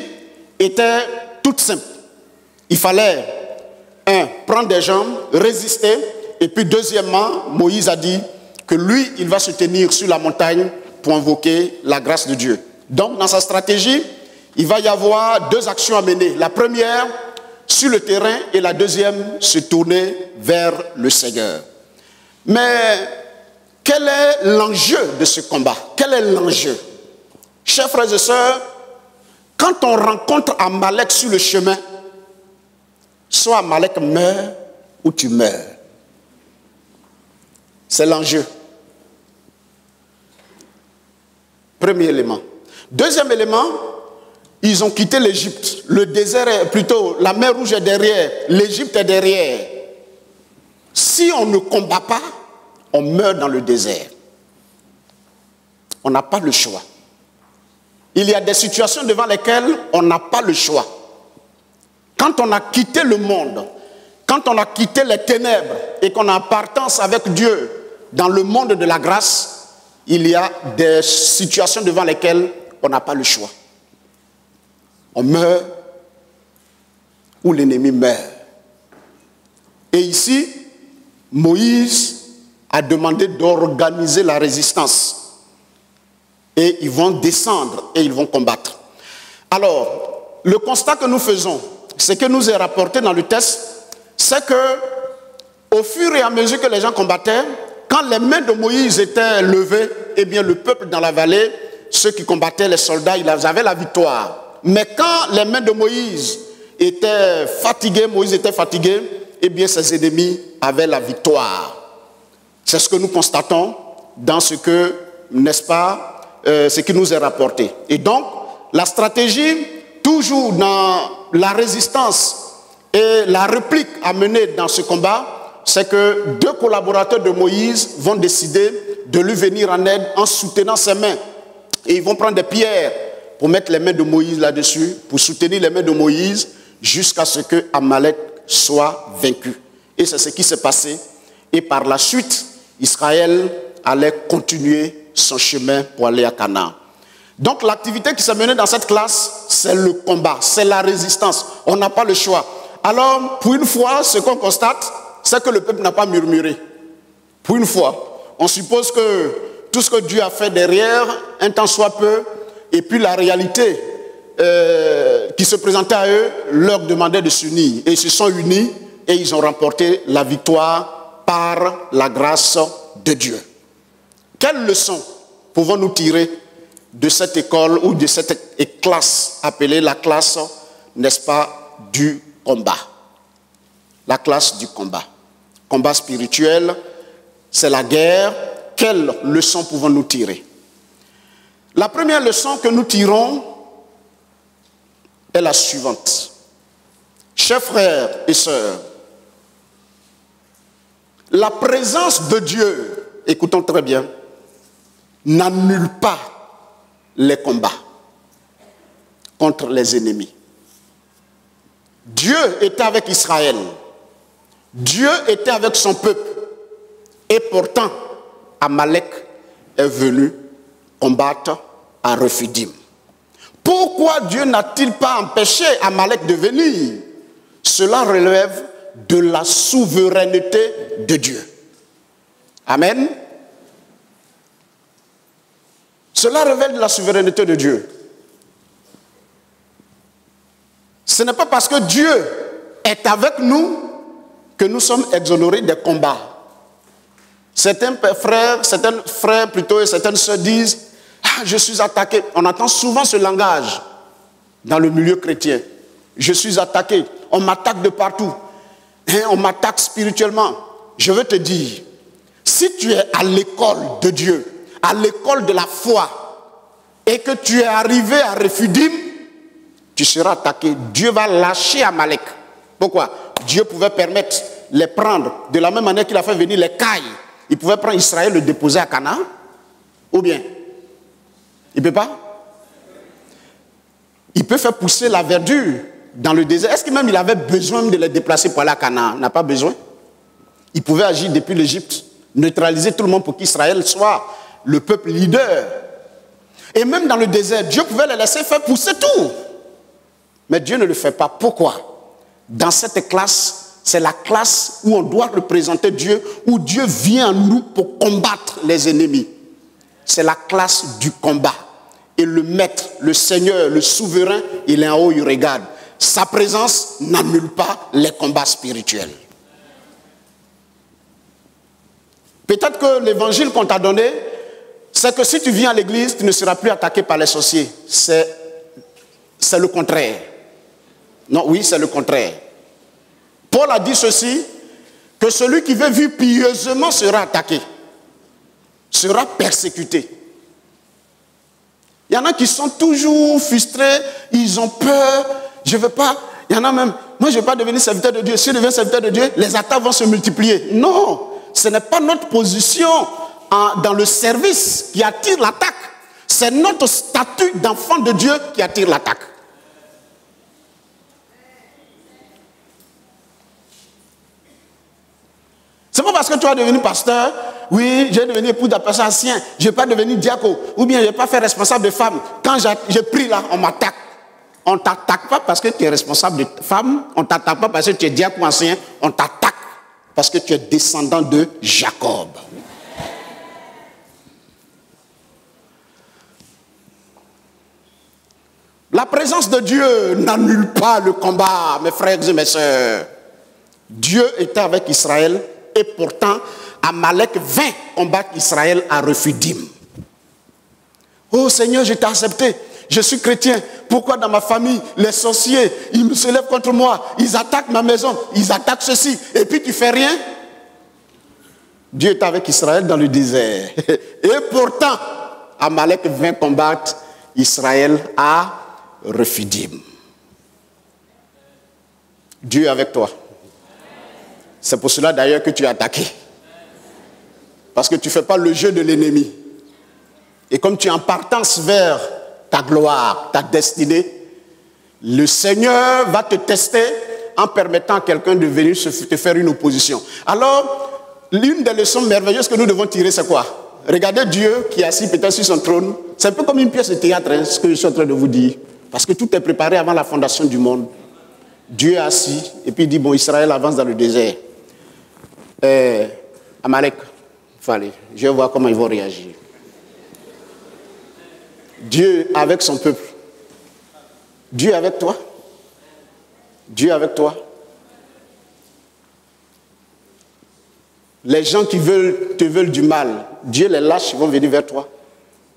était toute simple. Il fallait, prendre des gens, résister, et puis deuxièmement, Moïse a dit que lui, il va se tenir sur la montagne pour invoquer la grâce de Dieu. Donc, dans sa stratégie, il va y avoir deux actions à mener. La première, sur le terrain, et la deuxième, se tourner vers le Seigneur. Mais quel est l'enjeu de ce combat? Quel est l'enjeu? Chers frères et sœurs, quand on rencontre Amalek sur le chemin, soit Amalek meurt ou tu meurs. C'est l'enjeu. Premier élément. Deuxième élément, ils ont quitté l'Égypte. Le désert est plutôt, la mer Rouge est derrière, l'Égypte est derrière. Si on ne combat pas, on meurt dans le désert. On n'a pas le choix. Il y a des situations devant lesquelles on n'a pas le choix. Quand on a quitté le monde, quand on a quitté les ténèbres et qu'on a partance avec Dieu dans le monde de la grâce, il y a des situations devant lesquelles on n'a pas le choix. On meurt ou l'ennemi meurt. Et ici, Moïse a demandé d'organiser la résistance. Et ils vont descendre et ils vont combattre. Alors, le constat que nous faisons, ce que nous est rapporté dans le texte, c'est que au fur et à mesure que les gens combattaient, quand les mains de Moïse étaient levées, eh bien le peuple dans la vallée, ceux qui combattaient, les soldats, ils avaient la victoire. Mais quand les mains de Moïse étaient fatiguées, Moïse était fatigué, eh bien ses ennemis avaient la victoire. C'est ce que nous constatons dans ce que, n'est-ce pas, ce qui nous est rapporté. Et donc, la stratégie, toujours dans la résistance et la réplique à mener dans ce combat, c'est que deux collaborateurs de Moïse vont décider de lui venir en aide en soutenant ses mains. Et ils vont prendre des pierres pour mettre les mains de Moïse là-dessus, pour soutenir les mains de Moïse jusqu'à ce que Amalek soit vaincu. Et c'est ce qui s'est passé. Et par la suite, Israël allait continuer son chemin pour aller à Canaan. Donc l'activité qui s'est menée dans cette classe, c'est le combat, c'est la résistance. On n'a pas le choix. Alors, pour une fois, ce qu'on constate, c'est que le peuple n'a pas murmuré. Pour une fois, on suppose que tout ce que Dieu a fait derrière, un temps soit peu, et puis la réalité qui se présentait à eux leur demandait de s'unir. Et ils se sont unis et ils ont remporté la victoire par la grâce de Dieu. Quelle leçon pouvons-nous tirer de cette école ou de cette classe appelée la classe, n'est-ce pas, du combat? La classe du combat. Combat spirituel, c'est la guerre. Quelle leçon pouvons-nous tirer? La première leçon que nous tirons est la suivante. Chers frères et sœurs, la présence de Dieu, écoutons très bien, n'annule pas les combats contre les ennemis. Dieu était avec Israël. Dieu était avec son peuple. Et pourtant, Amalek est venu combattre à Rephidim. Pourquoi Dieu n'a-t-il pas empêché Amalek de venir? Cela relève de la souveraineté de Dieu. Amen. Cela révèle de la souveraineté de Dieu. Ce n'est pas parce que Dieu est avec nous que nous sommes exonérés des combats. Certains frères plutôt et certaines sœurs disent « Ah, je suis attaqué ». On entend souvent ce langage dans le milieu chrétien. Je suis attaqué, on m'attaque de partout. On m'attaque spirituellement. Je veux te dire, si tu es à l'école de Dieu, à l'école de la foi, et que tu es arrivé à Rephidim, tu seras attaqué. Dieu va lâcher Amalek. Pourquoi? Dieu pouvait permettre les prendre de la même manière qu'il a fait venir les cailles. Il pouvait prendre Israël et le déposer à Canaan. Ou bien, il ne peut pas? Il peut faire pousser la verdure dans le désert. Est-ce que même il avait besoin de les déplacer pour aller à Canaan? Il n'a pas besoin. Il pouvait agir depuis l'Égypte, neutraliser tout le monde pour qu'Israël soit le peuple leader. Et même dans le désert, Dieu pouvait les laisser faire pousser tout. Mais Dieu ne le fait pas. Pourquoi? Dans cette classe, c'est la classe où on doit représenter Dieu, où Dieu vient à nous pour combattre les ennemis. C'est la classe du combat. Et le maître, le Seigneur, le souverain, il est en haut, il regarde. Sa présence n'annule pas les combats spirituels. Peut-être que l'évangile qu'on t'a donné, c'est que si tu viens à l'église, tu ne seras plus attaqué par les sorciers. C'est le contraire. Non, oui, c'est le contraire. Paul a dit ceci, que celui qui veut vivre pieusement sera attaqué, sera persécuté. Il y en a qui sont toujours frustrés, ils ont peur, je ne veux pas. Il y en a même, moi je ne veux pas devenir serviteur de Dieu. Si je deviens serviteur de Dieu, les attaques vont se multiplier. Non, ce n'est pas notre position dans le service qui attire l'attaque. C'est notre statut d'enfant de Dieu qui attire l'attaque. C'est pas parce que tu vas devenir pasteur, oui, j'ai devenu époux d'un pasteur ancien, je ne vais pas devenir diacre, ou bien je ne vais pas faire responsable de femmes. Quand je prie là, on m'attaque. On ne t'attaque pas parce que tu es responsable de femmes, on ne t'attaque pas parce que tu es diacre ou ancien, on t'attaque parce que tu es descendant de Jacob. La présence de Dieu n'annule pas le combat, mes frères et mes sœurs. Dieu était avec Israël et pourtant, Amalek vint combattre Israël à Rephidim. Oh Seigneur, je t'ai accepté. Je suis chrétien. Pourquoi dans ma famille, les sorciers, ils se lèvent contre moi, ils attaquent ma maison, ils attaquent ceci, et puis tu fais rien? Dieu est avec Israël dans le désert. Et pourtant, Amalek vint combattre Israël à Rephidim. Dieu est avec toi. C'est pour cela d'ailleurs que tu es attaqué. Parce que tu ne fais pas le jeu de l'ennemi. Et comme tu es en partance vers ta gloire, ta destinée, le Seigneur va te tester en permettant à quelqu'un de venir te faire une opposition. Alors, l'une des leçons merveilleuses que nous devons tirer, c'est quoi? Regardez Dieu qui est assis peut-être sur son trône. C'est un peu comme une pièce de théâtre, ce que je suis en train de vous dire. Parce que tout est préparé avant la fondation du monde. Dieu est assis et puis il dit, bon, Israël avance dans le désert. Amalek, fallait, je vais voir comment ils vont réagir. Dieu avec son peuple. Dieu avec toi. Dieu avec toi. Les gens qui te veulent du mal, Dieu les lâche, ils vont venir vers toi.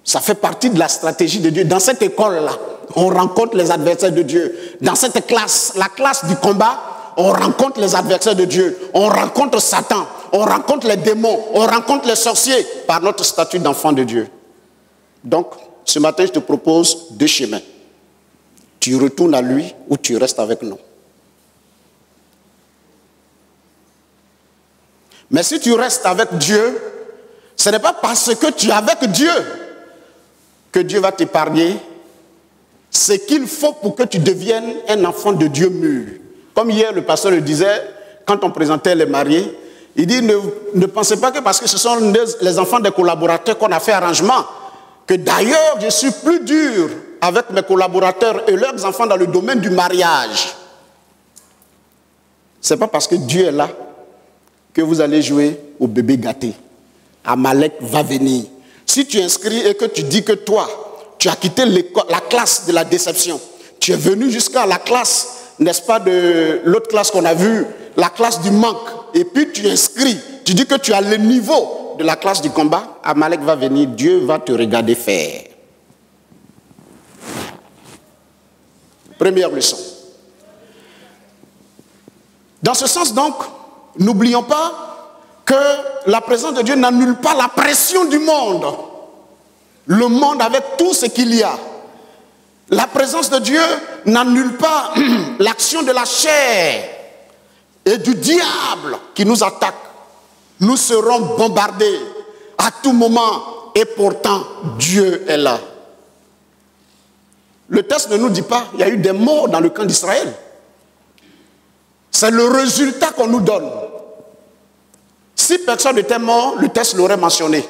Ça fait partie de la stratégie de Dieu. Dans cette école-là, on rencontre les adversaires de Dieu. Dans cette classe, la classe du combat, on rencontre les adversaires de Dieu. On rencontre Satan. On rencontre les démons. On rencontre les sorciers par notre statut d'enfant de Dieu. Donc, ce matin, je te propose deux chemins. Tu retournes à lui ou tu restes avec nous. Mais si tu restes avec Dieu, ce n'est pas parce que tu es avec Dieu que Dieu va t'épargner ce qu'il faut pour que tu deviennes un enfant de Dieu mûr. Comme hier, le pasteur le disait, quand on présentait les mariés, il dit, ne pensez pas que parce que ce sont les enfants des collaborateurs qu'on a fait arrangement, que d'ailleurs, je suis plus dur avec mes collaborateurs et leurs enfants dans le domaine du mariage. Ce n'est pas parce que Dieu est là que vous allez jouer au bébé gâté. Amalek va venir. Si tu inscris et que tu dis que toi, tu as quitté la classe de la déception, tu es venu jusqu'à la classe, n'est-ce pas, de l'autre classe qu'on a vue, la classe du manque, et puis tu inscris, tu dis que tu as le niveau de la classe du combat, Amalek va venir, Dieu va te regarder faire. Première leçon. Dans ce sens donc, n'oublions pas que la présence de Dieu n'annule pas la pression du monde. Le monde avec tout ce qu'il y a. La présence de Dieu n'annule pas l'action de la chair et du diable qui nous attaque. Nous serons bombardés à tout moment et pourtant Dieu est là. Le texte ne nous dit pas qu'il y a eu des morts dans le camp d'Israël. C'est le résultat qu'on nous donne. Si personne n'était mort, le texte l'aurait mentionné.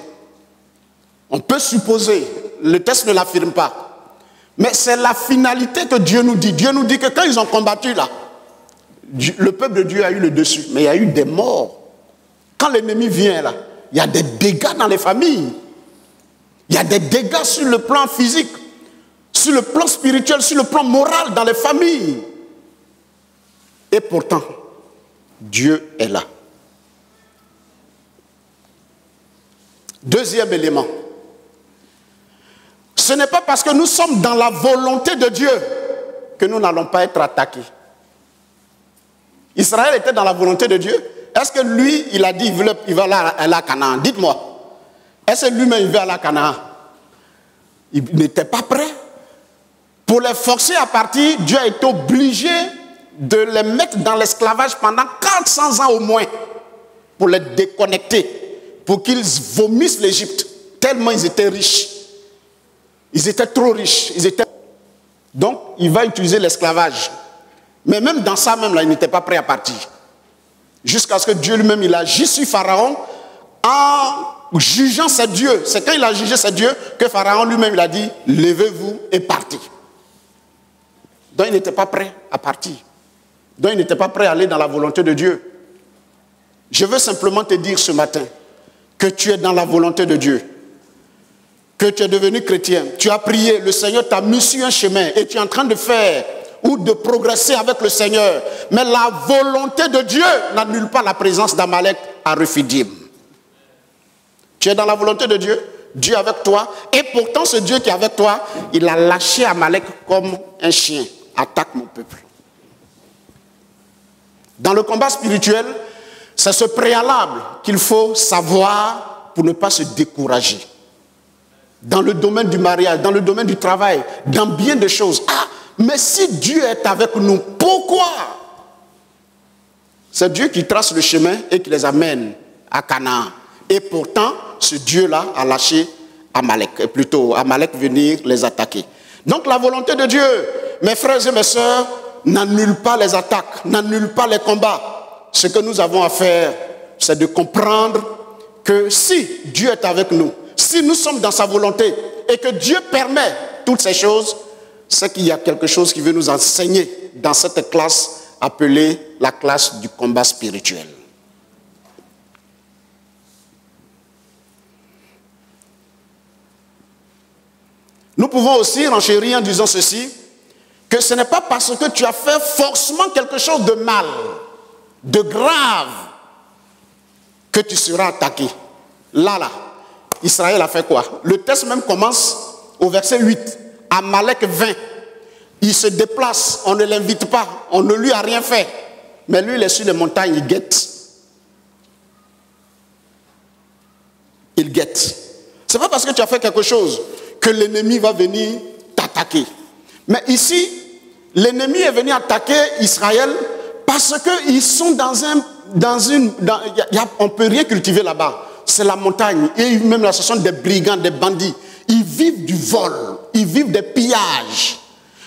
On peut supposer, le texte ne l'affirme pas. Mais c'est la finalité que Dieu nous dit. Dieu nous dit que quand ils ont combattu là, le peuple de Dieu a eu le dessus. Mais il y a eu des morts. Quand l'ennemi vient là, il y a des dégâts dans les familles. Il y a des dégâts sur le plan physique, sur le plan spirituel, sur le plan moral dans les familles. Et pourtant, Dieu est là. Deuxième élément. Ce n'est pas parce que nous sommes dans la volonté de Dieu que nous n'allons pas être attaqués. Israël était dans la volonté de Dieu. Est-ce que lui, il a dit il va aller à Canaan? Dites-moi. Est-ce que lui-même il veut aller à Canaan? Ils n'étaient pas prêts. Pour les forcer à partir, Dieu a été obligé de les mettre dans l'esclavage pendant 400 ans au moins, pour les déconnecter, pour qu'ils vomissent l'Égypte, tellement ils étaient riches. Ils étaient trop riches. Donc, il va utiliser l'esclavage. Mais même dans ça, même là, il n'était pas prêt à partir. Jusqu'à ce que Dieu lui-même, il agit sur Pharaon en jugeant ses dieux. C'est quand il a jugé ses dieux que Pharaon lui-même, il a dit, levez-vous et partez. Donc, il n'était pas prêt à partir. Donc, il n'était pas prêt à aller dans la volonté de Dieu. Je veux simplement te dire ce matin que tu es dans la volonté de Dieu. Que tu es devenu chrétien. Tu as prié, le Seigneur t'a mis sur un chemin et tu es en train de faire ou de progresser avec le Seigneur. Mais la volonté de Dieu n'annule pas la présence d'Amalek à Rephidim. Tu es dans la volonté de Dieu, Dieu est avec toi, et pourtant ce Dieu qui est avec toi, il a lâché Amalek comme un chien. Attaque mon peuple. Dans le combat spirituel, c'est ce préalable qu'il faut savoir pour ne pas se décourager. Dans le domaine du mariage, dans le domaine du travail, dans bien des choses. Ah, mais si Dieu est avec nous, pourquoi? C'est Dieu qui trace le chemin et qui les amène à Canaan. Et pourtant, ce Dieu-là a lâché Amalek, plutôt Amalek venir les attaquer. Donc la volonté de Dieu, mes frères et mes sœurs, n'annule pas les attaques, n'annule pas les combats. Ce que nous avons à faire, c'est de comprendre que si Dieu est avec nous, si nous sommes dans sa volonté et que Dieu permet toutes ces choses, c'est qu'il y a quelque chose qui veut nous enseigner dans cette classe appelée la classe du combat spirituel. Nous pouvons aussi renchérir en disant ceci, que ce n'est pas parce que tu as fait forcément quelque chose de mal, de grave, que tu seras attaqué. Là, Israël a fait quoi? Le texte même commence au verset 8. Amalek vint. Il se déplace, on ne l'invite pas, on ne lui a rien fait. Mais lui, il est sur les montagnes, il guette. Il guette. Ce n'est pas parce que tu as fait quelque chose que l'ennemi va venir t'attaquer. Mais ici, l'ennemi est venu attaquer Israël parce qu'ils sont on ne peut rien cultiver là-bas. C'est la montagne. Et même là, ce sont des brigands, des bandits. Ils vivent du vol. Ils vivent des pillages.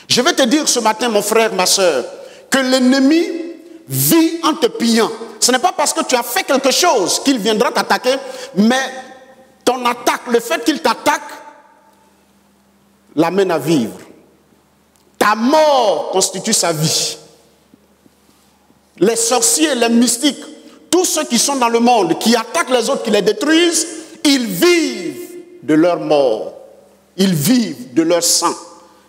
Je vais te dire ce matin, mon frère, ma soeur, que l'ennemi vit en te pillant. Ce n'est pas parce que tu as fait quelque chose qu'il viendra t'attaquer, mais ton attaque, le fait qu'il t'attaque, l'amène à vivre. Ta mort constitue sa vie. Les sorciers, les mystiques, tous ceux qui sont dans le monde, qui attaquent les autres, qui les détruisent, ils vivent de leur mort. Ils vivent de leur sang.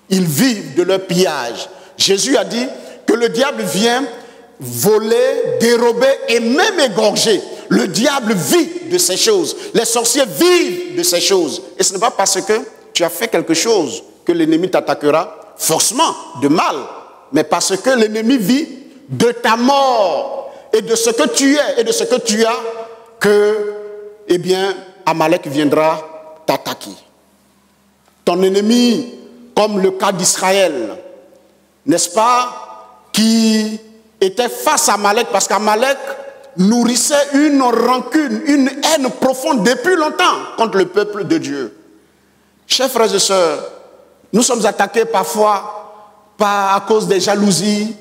Ils vivent de leur pillage. Jésus a dit que le diable vient voler, dérober et même égorger. Le diable vit de ces choses. Les sorciers vivent de ces choses. Et ce n'est pas parce que tu as fait quelque chose que l'ennemi t'attaquera forcément de mal, mais parce que l'ennemi vit de ta mort et de ce que tu es et de ce que tu as que, eh bien, Amalek viendra t'attaquer. Ton ennemi, comme le cas d'Israël, n'est-ce pas, qui était face à Amalek parce qu'Amalek nourrissait une rancune, une haine profonde depuis longtemps contre le peuple de Dieu. Chers frères et sœurs, nous sommes attaqués parfois à cause des jalousies,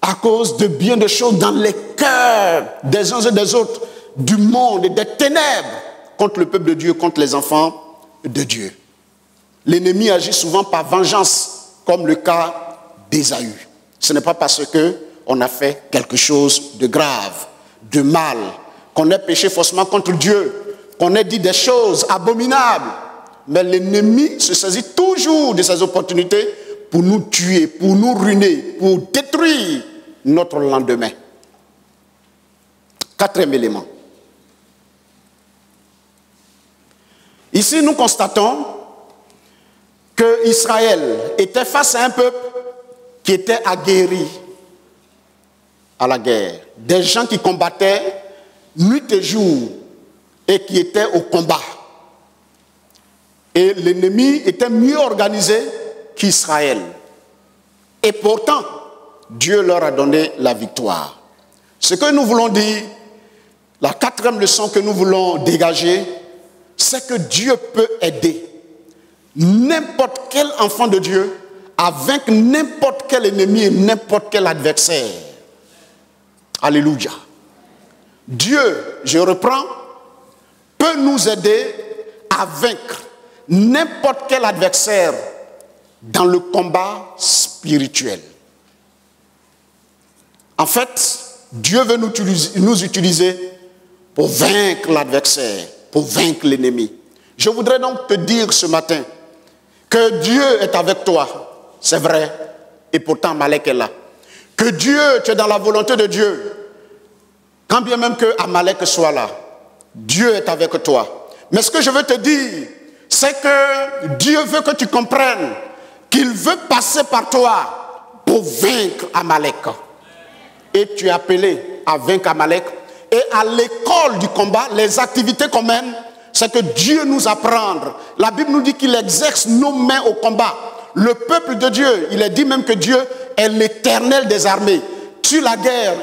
à cause de bien des choses dans les cœurs des uns et des autres, du monde et des ténèbres contre le peuple de Dieu, contre les enfants de Dieu. L'ennemi agit souvent par vengeance, comme le cas d'Ésaü. Ce n'est pas parce qu'on a fait quelque chose de grave, de mal, qu'on ait péché faussement contre Dieu, qu'on ait dit des choses abominables. Mais l'ennemi se saisit toujours de ces opportunités pour nous tuer, pour nous ruiner, pour détruire notre lendemain. Quatrième élément. Ici, nous constatons que Israël était face à un peuple qui était aguerri à la guerre. Des gens qui combattaient nuit et jour et qui étaient au combat. Et l'ennemi était mieux organisé qu'Israël. Et pourtant, Dieu leur a donné la victoire. Ce que nous voulons dire, la quatrième leçon que nous voulons dégager, c'est que Dieu peut aider n'importe quel enfant de Dieu à vaincre n'importe quel ennemi et n'importe quel adversaire. Alléluia. Dieu, je reprends, peut nous aider à vaincre n'importe quel adversaire dans le combat spirituel. En fait, Dieu veut nous utiliser pour vaincre l'adversaire, pour vaincre l'ennemi. Je voudrais donc te dire ce matin que Dieu est avec toi. C'est vrai. Et pourtant, Amalek est là. Que Dieu, tu es dans la volonté de Dieu. Quand bien même que Amalek soit là, Dieu est avec toi. Mais ce que je veux te dire, c'est que Dieu veut que tu comprennes qu'il veut passer par toi pour vaincre Amalek. Et tu es appelé à vaincre Amalek. Et à l'école du combat, les activités qu'on mène, c'est que Dieu nous apprend. La Bible nous dit qu'il exerce nos mains au combat. Le peuple de Dieu, il est dit même que Dieu est l'Éternel des armées. Sur la guerre,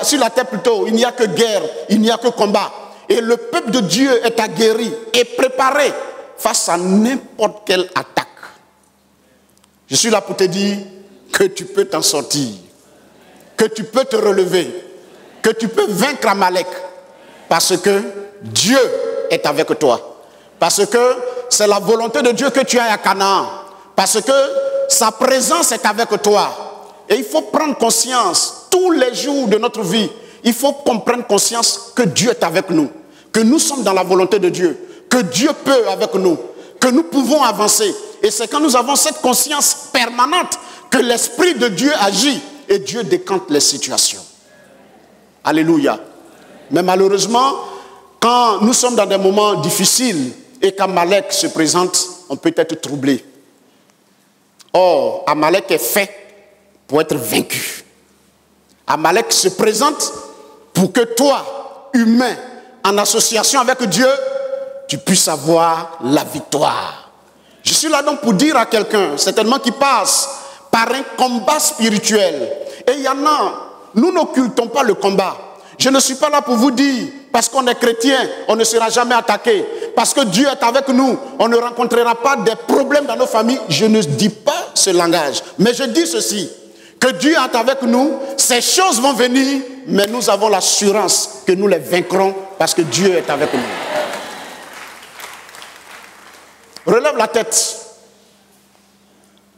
sur la terre plutôt, il n'y a que guerre, il n'y a que combat. Et le peuple de Dieu est aguerri et préparé face à n'importe quelle attaque. Je suis là pour te dire que tu peux t'en sortir, que tu peux te relever, que tu peux vaincre Amalek, parce que Dieu est avec toi. Parce que c'est la volonté de Dieu que tu ailles à Canaan. Parce que sa présence est avec toi. Et il faut prendre conscience, tous les jours de notre vie, il faut qu'on prenne conscience que Dieu est avec nous. Que nous sommes dans la volonté de Dieu. Que Dieu peut avec nous. Que nous pouvons avancer. Et c'est quand nous avons cette conscience permanente que l'Esprit de Dieu agit et Dieu décante les situations. Alléluia. Mais malheureusement, quand nous sommes dans des moments difficiles et qu'Amalek se présente, on peut être troublé. Or, Amalek est fait pour être vaincu. Amalek se présente pour que toi, humain, en association avec Dieu, tu puisses avoir la victoire. Je suis là donc pour dire à quelqu'un, certainement qui passe par un combat spirituel. Et il y en a, nous n'occultons pas le combat. Je ne suis pas là pour vous dire, parce qu'on est chrétien, on ne sera jamais attaqué. Parce que Dieu est avec nous, on ne rencontrera pas des problèmes dans nos familles. Je ne dis pas ce langage. Mais je dis ceci, que Dieu est avec nous, ces choses vont venir, mais nous avons l'assurance que nous les vaincrons parce que Dieu est avec nous. Relève la tête,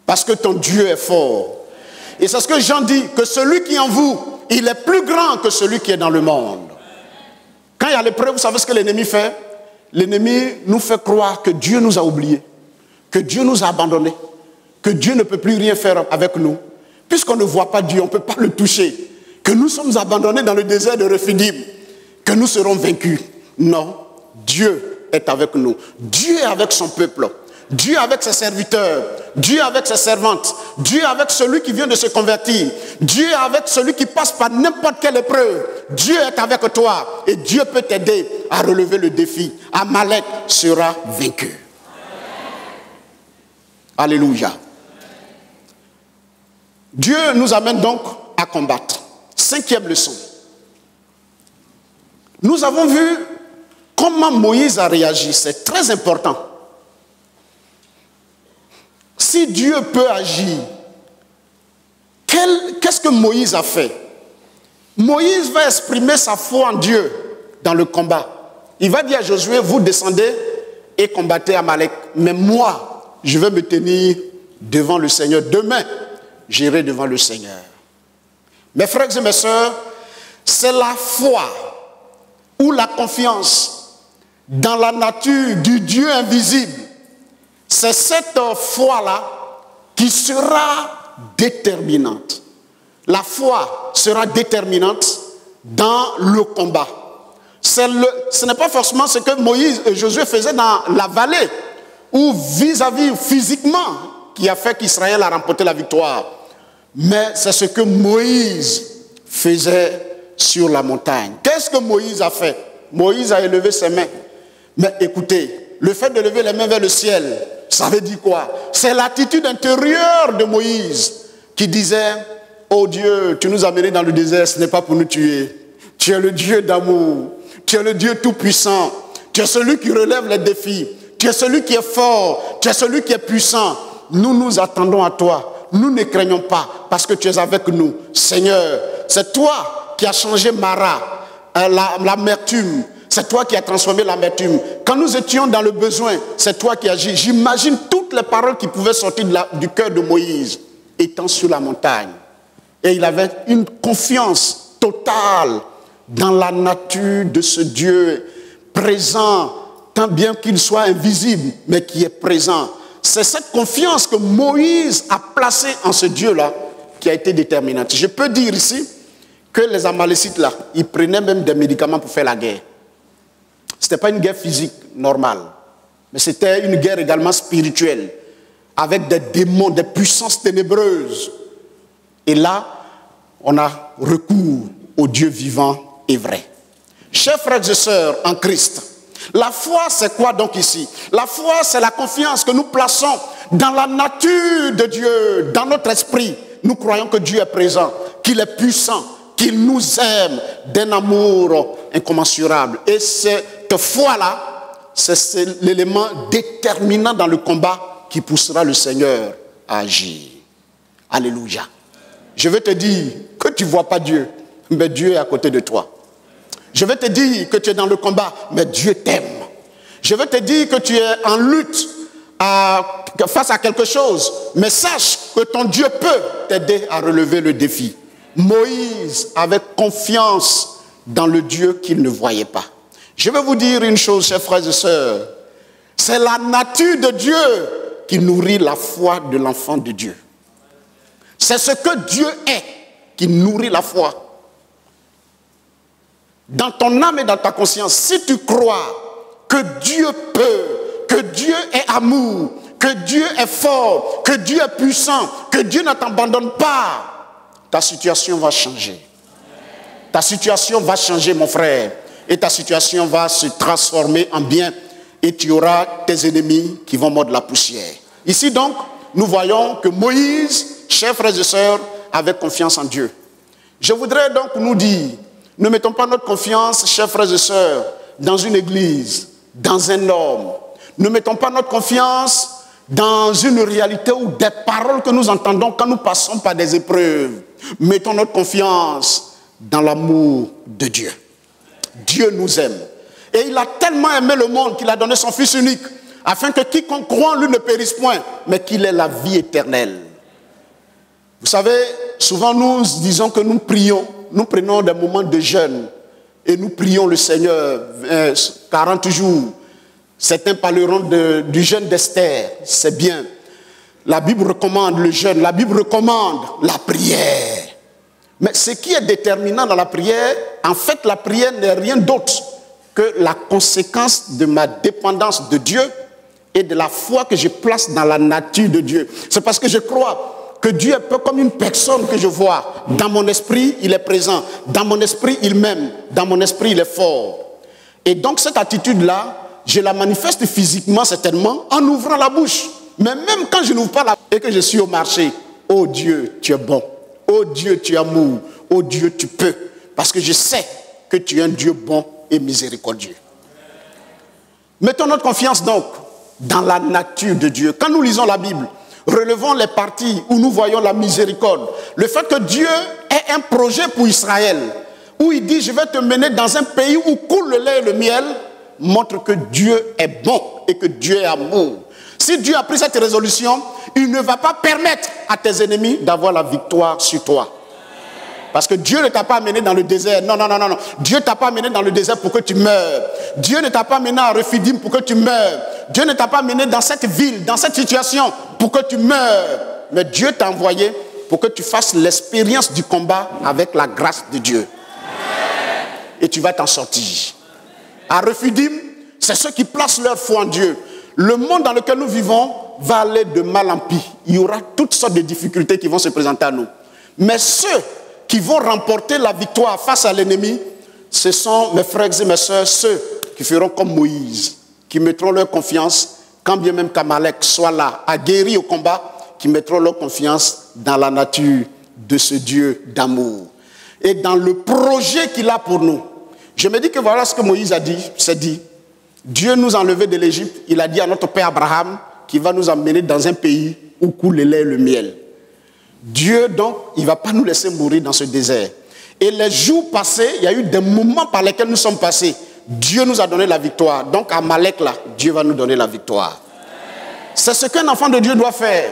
parce que ton Dieu est fort. Et c'est ce que Jean dit, que celui qui est en vous, il est plus grand que celui qui est dans le monde. Quand il y a l'épreuve, vous savez ce que l'ennemi fait? L'ennemi nous fait croire que Dieu nous a oubliés, que Dieu nous a abandonnés, que Dieu ne peut plus rien faire avec nous. Puisqu'on ne voit pas Dieu, on ne peut pas le toucher. Que nous sommes abandonnés dans le désert de Rephidim, que nous serons vaincus. Non, Dieu est avec nous. Dieu est avec son peuple. Dieu avec ses serviteurs, Dieu avec ses servantes, Dieu avec celui qui vient de se convertir, Dieu avec celui qui passe par n'importe quelle épreuve. Dieu est avec toi et Dieu peut t'aider à relever le défi. Amalek sera vaincu. Alléluia. Dieu nous amène donc à combattre. Cinquième leçon. Nous avons vu comment Moïse a réagi. C'est très important. Si Dieu peut agir, qu'est-ce que Moïse a fait? Moïse va exprimer sa foi en Dieu dans le combat. Il va dire à Josué, vous descendez et combattez Amalek. Mais moi, je vais me tenir devant le Seigneur. Demain, j'irai devant le Seigneur. Mes frères et mes sœurs, c'est la foi ou la confiance dans la nature du Dieu invisible. C'est cette foi-là qui sera déterminante. La foi sera déterminante dans le combat. Ce n'est pas forcément ce que Moïse et Josué faisaient dans la vallée, ou vis-à-vis physiquement, qui a fait qu'Israël a remporté la victoire. Mais c'est ce que Moïse faisait sur la montagne. Qu'est-ce que Moïse a fait? Moïse a élevé ses mains. Mais écoutez, le fait de lever les mains vers le ciel, ça veut dire quoi? C'est l'attitude intérieure de Moïse qui disait, oh Dieu, tu nous as menés dans le désert, ce n'est pas pour nous tuer. Tu es le Dieu d'amour, tu es le Dieu tout-puissant, tu es celui qui relève les défis, tu es celui qui est fort, tu es celui qui est puissant. Nous nous attendons à toi, nous ne craignons pas parce que tu es avec nous. Seigneur, c'est toi qui as changé Mara, l'amertume. C'est toi qui as transformé l'amertume. Quand nous étions dans le besoin, c'est toi qui agis. J'imagine toutes les paroles qui pouvaient sortir du cœur de Moïse, étant sur la montagne. Et il avait une confiance totale dans la nature de ce Dieu présent, tant bien qu'il soit invisible, mais qui est présent. C'est cette confiance que Moïse a placée en ce Dieu-là qui a été déterminante. Je peux dire ici que les Amalécites, là, ils prenaient même des médicaments pour faire la guerre. Ce n'était pas une guerre physique normale, mais c'était une guerre également spirituelle, avec des démons, des puissances ténébreuses. Et là, on a recours au Dieu vivant et vrai. Chers frères et sœurs en Christ, la foi, c'est quoi donc ici? La foi, c'est la confiance que nous plaçons dans la nature de Dieu, dans notre esprit. Nous croyons que Dieu est présent, qu'il est puissant, qu'il nous aime d'un amour incommensurable. Et cette foi-là, c'est l'élément déterminant dans le combat qui poussera le Seigneur à agir. Alléluia. Je vais te dire que tu ne vois pas Dieu, mais Dieu est à côté de toi. Je vais te dire que tu es dans le combat, mais Dieu t'aime. Je vais te dire que tu es en lutte face à quelque chose, mais sache que ton Dieu peut t'aider à relever le défi. Moïse avait confiance dans le Dieu qu'il ne voyait pas. Je vais vous dire une chose, chers frères et sœurs. C'est la nature de Dieu qui nourrit la foi de l'enfant de Dieu. C'est ce que Dieu est qui nourrit la foi. Dans ton âme et dans ta conscience, si tu crois que Dieu peut, que Dieu est amour, que Dieu est fort, que Dieu est puissant, que Dieu ne t'abandonne pas, ta situation va changer. Ta situation va changer, mon frère. Et ta situation va se transformer en bien. Et tu auras tes ennemis qui vont mordre la poussière. Ici donc, nous voyons que Moïse, chers frères et sœurs, avait confiance en Dieu. Je voudrais donc nous dire, ne mettons pas notre confiance, chers frères et sœurs, dans une église, dans un homme. Ne mettons pas notre confiance dans une réalité ou des paroles que nous entendons quand nous passons par des épreuves. Mettons notre confiance dans l'amour de Dieu. Dieu nous aime. Et il a tellement aimé le monde qu'il a donné son Fils unique, afin que quiconque croit en lui ne périsse point, mais qu'il ait la vie éternelle. Vous savez, souvent nous disons que nous prions, nous prenons des moments de jeûne et nous prions le Seigneur 40 jours. Certains parleront du jeûne d'Esther, c'est bien. La Bible recommande le jeûne, la Bible recommande la prière. Mais ce qui est déterminant dans la prière, en fait la prière n'est rien d'autre que la conséquence de ma dépendance de Dieu et de la foi que je place dans la nature de Dieu. C'est parce que je crois que Dieu est peu comme une personne que je vois. Dans mon esprit, il est présent. Dans mon esprit, il m'aime. Dans mon esprit, il est fort. Et donc cette attitude-là, je la manifeste physiquement certainement en ouvrant la bouche. Mais même quand je n'ouvre pas la bouche et que je suis au marché, oh Dieu, tu es bon. Oh Dieu, tu es amour. Oh Dieu, tu peux. Parce que je sais que tu es un Dieu bon et miséricordieux. Mettons notre confiance donc dans la nature de Dieu. Quand nous lisons la Bible, relevons les parties où nous voyons la miséricorde. Le fait que Dieu ait un projet pour Israël, où il dit, je vais te mener dans un pays où coule le lait et le miel, montre que Dieu est bon et que Dieu est amour. Si Dieu a pris cette résolution, il ne va pas permettre à tes ennemis d'avoir la victoire sur toi. Parce que Dieu ne t'a pas amené dans le désert. Non, non, non, non. Dieu ne t'a pas amené dans le désert pour que tu meurs. Dieu ne t'a pas amené à Rephidim pour que tu meurs. Dieu ne t'a pas amené dans cette ville, dans cette situation pour que tu meurs. Mais Dieu t'a envoyé pour que tu fasses l'expérience du combat avec la grâce de Dieu. Et tu vas t'en sortir. À Rephidim, c'est ceux qui placent leur foi en Dieu. Le monde dans lequel nous vivons va aller de mal en pis. Il y aura toutes sortes de difficultés qui vont se présenter à nous. Mais ceux qui vont remporter la victoire face à l'ennemi, ce sont mes frères et mes sœurs, ceux qui feront comme Moïse, qui mettront leur confiance, quand bien même qu'Amalek soit là, aguerri au combat, qui mettront leur confiance dans la nature de ce Dieu d'amour et dans le projet qu'il a pour nous. Je me dis que voilà ce que Moïse a dit, c'est dit. Dieu nous a enlevés de l'Égypte, il a dit à notre père Abraham qu'il va nous emmener dans un pays où coule le lait et le miel. Dieu donc, il ne va pas nous laisser mourir dans ce désert. Et les jours passés, il y a eu des moments par lesquels nous sommes passés. Dieu nous a donné la victoire. Donc à Amalek là, Dieu va nous donner la victoire. C'est ce qu'un enfant de Dieu doit faire.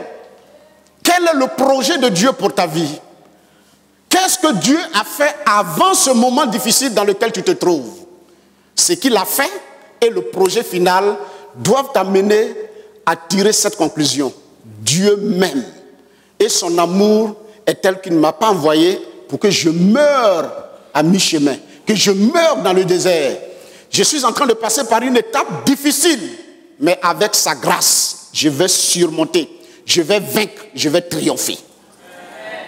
Quel est le projet de Dieu pour ta vie? Qu'est-ce que Dieu a fait avant ce moment difficile dans lequel tu te trouves? Ce qu'il a fait et le projet final doivent t'amener à tirer cette conclusion. Dieu m'aime et son amour est tel qu'il ne m'a pas envoyé pour que je meure à mi-chemin, que je meure dans le désert. Je suis en train de passer par une étape difficile, mais avec sa grâce, je vais surmonter, je vais vaincre, je vais triompher.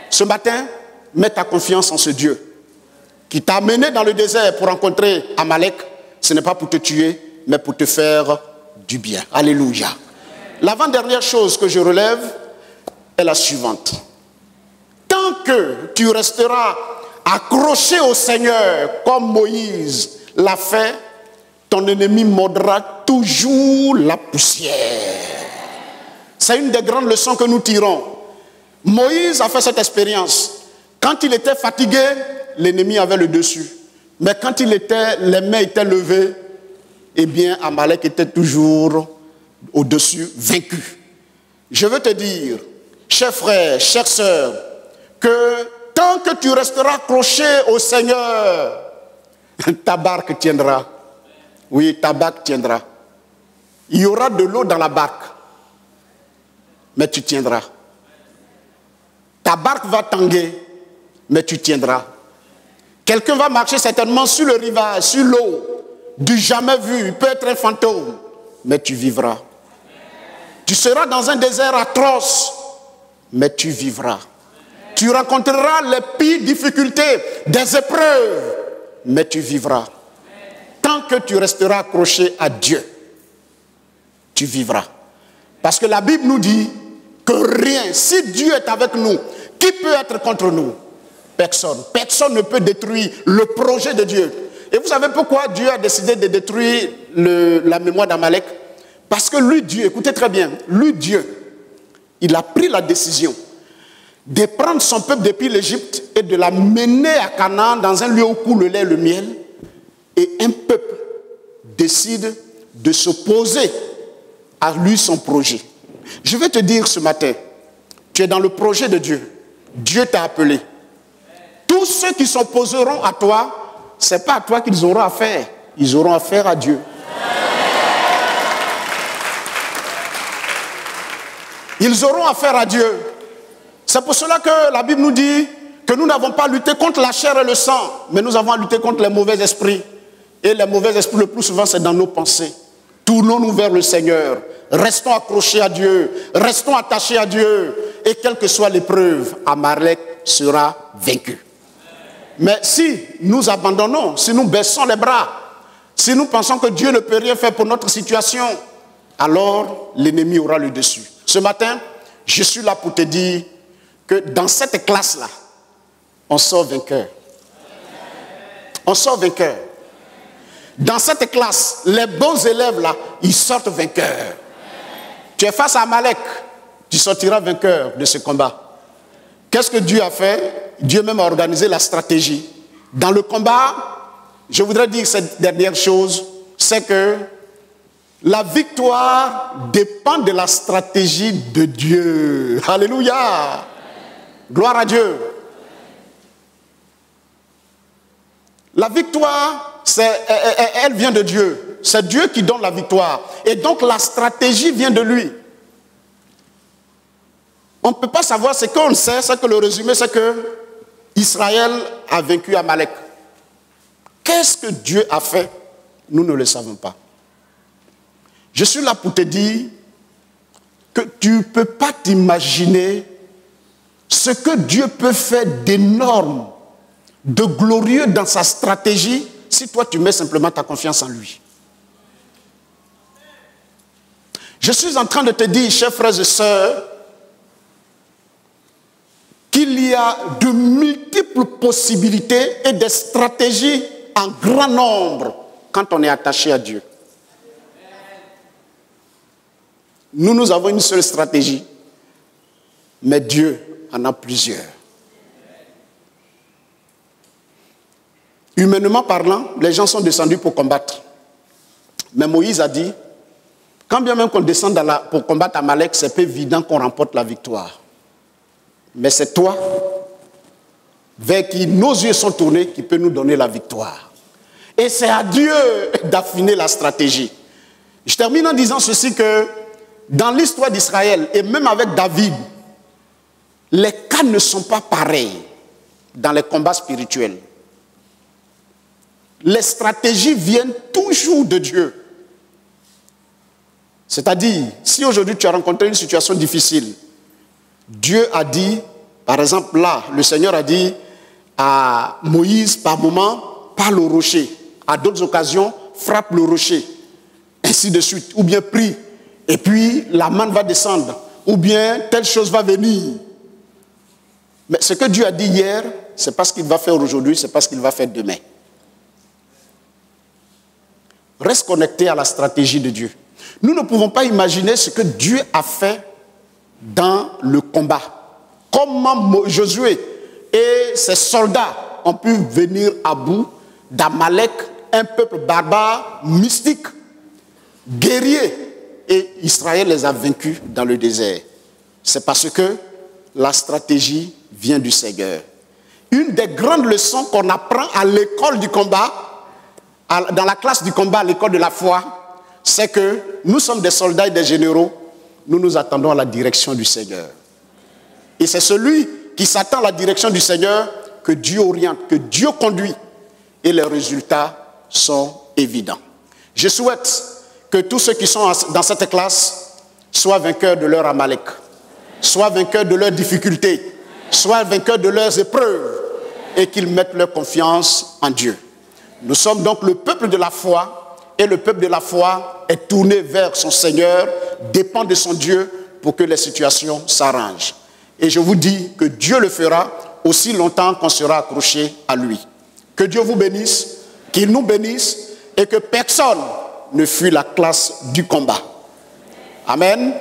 Ce matin, mets ta confiance en ce Dieu qui t'a amené dans le désert pour rencontrer Amalek. Ce n'est pas pour te tuer, mais pour te faire du bien. Alléluia. L'avant-dernière chose que je relève est la suivante. Tant que tu resteras accroché au Seigneur comme Moïse l'a fait, ton ennemi mordra toujours la poussière. C'est une des grandes leçons que nous tirons. Moïse a fait cette expérience. Quand il était fatigué, l'ennemi avait le dessus. Mais quand les mains étaient levées, eh bien, Amalek était toujours au-dessus, vaincu. Je veux te dire, chers frères, chères sœurs, que tant que tu resteras accroché au Seigneur, ta barque tiendra. Oui, ta barque tiendra. Il y aura de l'eau dans la barque, mais tu tiendras. Ta barque va tanguer, mais tu tiendras. Quelqu'un va marcher certainement sur le rivage, sur l'eau, du jamais vu, il peut être un fantôme, mais tu vivras. Tu seras dans un désert atroce, mais tu vivras. Tu rencontreras les pires difficultés, des épreuves, mais tu vivras. Tant que tu resteras accroché à Dieu, tu vivras. Parce que la Bible nous dit que rien, si Dieu est avec nous, qui peut être contre nous? Personne. Personne ne peut détruire le projet de Dieu. Et vous savez pourquoi Dieu a décidé de détruire la mémoire d'Amalek? Parce que lui, Dieu, écoutez très bien, lui, Dieu, il a pris la décision de prendre son peuple depuis l'Égypte et de la mener à Canaan dans un lieu où coule le lait et le miel. Et un peuple décide de s'opposer à lui, son projet. Je vais te dire ce matin, tu es dans le projet de Dieu. Dieu t'a appelé. Tous ceux qui s'opposeront à toi, ce n'est pas à toi qu'ils auront affaire. Ils auront affaire à Dieu. Ils auront affaire à Dieu. C'est pour cela que la Bible nous dit que nous n'avons pas lutté contre la chair et le sang, mais nous avons à lutter contre les mauvais esprits. Et les mauvais esprits, le plus souvent, c'est dans nos pensées. Tournons-nous vers le Seigneur. Restons accrochés à Dieu. Restons attachés à Dieu. Et quelle que soit l'épreuve, Amalek sera vaincu. Mais si nous abandonnons, si nous baissons les bras, si nous pensons que Dieu ne peut rien faire pour notre situation, alors l'ennemi aura le dessus. Ce matin, je suis là pour te dire que dans cette classe-là, on sort vainqueur. On sort vainqueur. Dans cette classe, les bons élèves là, ils sortent vainqueurs. Tu es face à Amalek, tu sortiras vainqueur de ce combat. Qu'est-ce que Dieu a fait? Dieu même a organisé la stratégie. Dans le combat, je voudrais dire cette dernière chose, c'est que la victoire dépend de la stratégie de Dieu. Alléluia! Gloire à Dieu. La victoire, elle vient de Dieu. C'est Dieu qui donne la victoire. Et donc la stratégie vient de lui. On ne peut pas savoir ce qu'on sait, c'est que le résumé, c'est que Israël a vaincu Amalek. Qu'est-ce que Dieu a fait? Nous ne le savons pas. Je suis là pour te dire que tu ne peux pas t'imaginer ce que Dieu peut faire d'énorme, de glorieux dans sa stratégie, si toi tu mets simplement ta confiance en lui. Je suis en train de te dire, chers frères et sœurs, qu'il y a de multiples possibilités et des stratégies en grand nombre quand on est attaché à Dieu. Nous avons une seule stratégie, mais Dieu en a plusieurs. Humainement parlant, les gens sont descendus pour combattre. Mais Moïse a dit, quand bien même qu'on descende pour combattre Amalek, c'est pas évident qu'on remporte la victoire. Mais c'est toi, vers qui nos yeux sont tournés, qui peut nous donner la victoire. Et c'est à Dieu d'affiner la stratégie. Je termine en disant ceci que dans l'histoire d'Israël, et même avec David, les cas ne sont pas pareils dans les combats spirituels. Les stratégies viennent toujours de Dieu. C'est-à-dire, si aujourd'hui tu as rencontré une situation difficile, Dieu a dit, par exemple là, le Seigneur a dit à Moïse, par moment, parle au rocher. À d'autres occasions, frappe le rocher. Ainsi de suite. Ou bien prie. Et puis la manne va descendre. Ou bien telle chose va venir. Mais ce que Dieu a dit hier, c'est pas ce qu'il va faire aujourd'hui, c'est pas ce qu'il va faire demain. Reste connecté à la stratégie de Dieu. Nous ne pouvons pas imaginer ce que Dieu a fait dans le combat. Comment Josué et ses soldats ont pu venir à bout d'Amalek, un peuple barbare, mystique, guerrier, et Israël les a vaincus dans le désert. C'est parce que la stratégie vient du Seigneur. Une des grandes leçons qu'on apprend à l'école du combat, dans la classe du combat, à l'école de la foi, c'est que nous sommes des soldats et des généraux, nous nous attendons à la direction du Seigneur. Et c'est celui qui s'attend à la direction du Seigneur que Dieu oriente, que Dieu conduit. Et les résultats sont évidents. Je souhaite que tous ceux qui sont dans cette classe soient vainqueurs de leur Amalek, soient vainqueurs de leurs difficultés, soient vainqueurs de leurs épreuves et qu'ils mettent leur confiance en Dieu. Nous sommes donc le peuple de la foi et le peuple de la foi est tourné vers son Seigneur, dépend de son Dieu pour que les situations s'arrangent. Et je vous dis que Dieu le fera aussi longtemps qu'on sera accroché à lui. Que Dieu vous bénisse, qu'il nous bénisse et que personne ne fuit la classe du combat. Amen.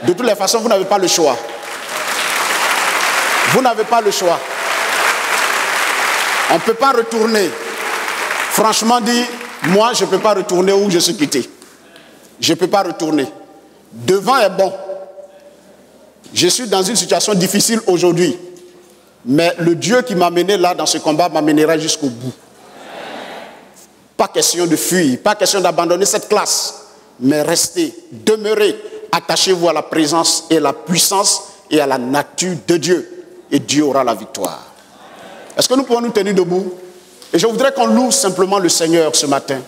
De toutes les façons, vous n'avez pas le choix. Vous n'avez pas le choix. On ne peut pas retourner. Franchement dit, moi je ne peux pas retourner où je suis quitté. Je ne peux pas retourner. Devant est bon. Je suis dans une situation difficile aujourd'hui. Mais le Dieu qui m'a mené là dans ce combat m'amènera jusqu'au bout. Pas question de fuir, pas question d'abandonner cette classe. Mais restez, demeurez, attachez-vous à la présence et à la puissance et à la nature de Dieu. Et Dieu aura la victoire. Est-ce que nous pouvons nous tenir debout? Et je voudrais qu'on loue simplement le Seigneur ce matin.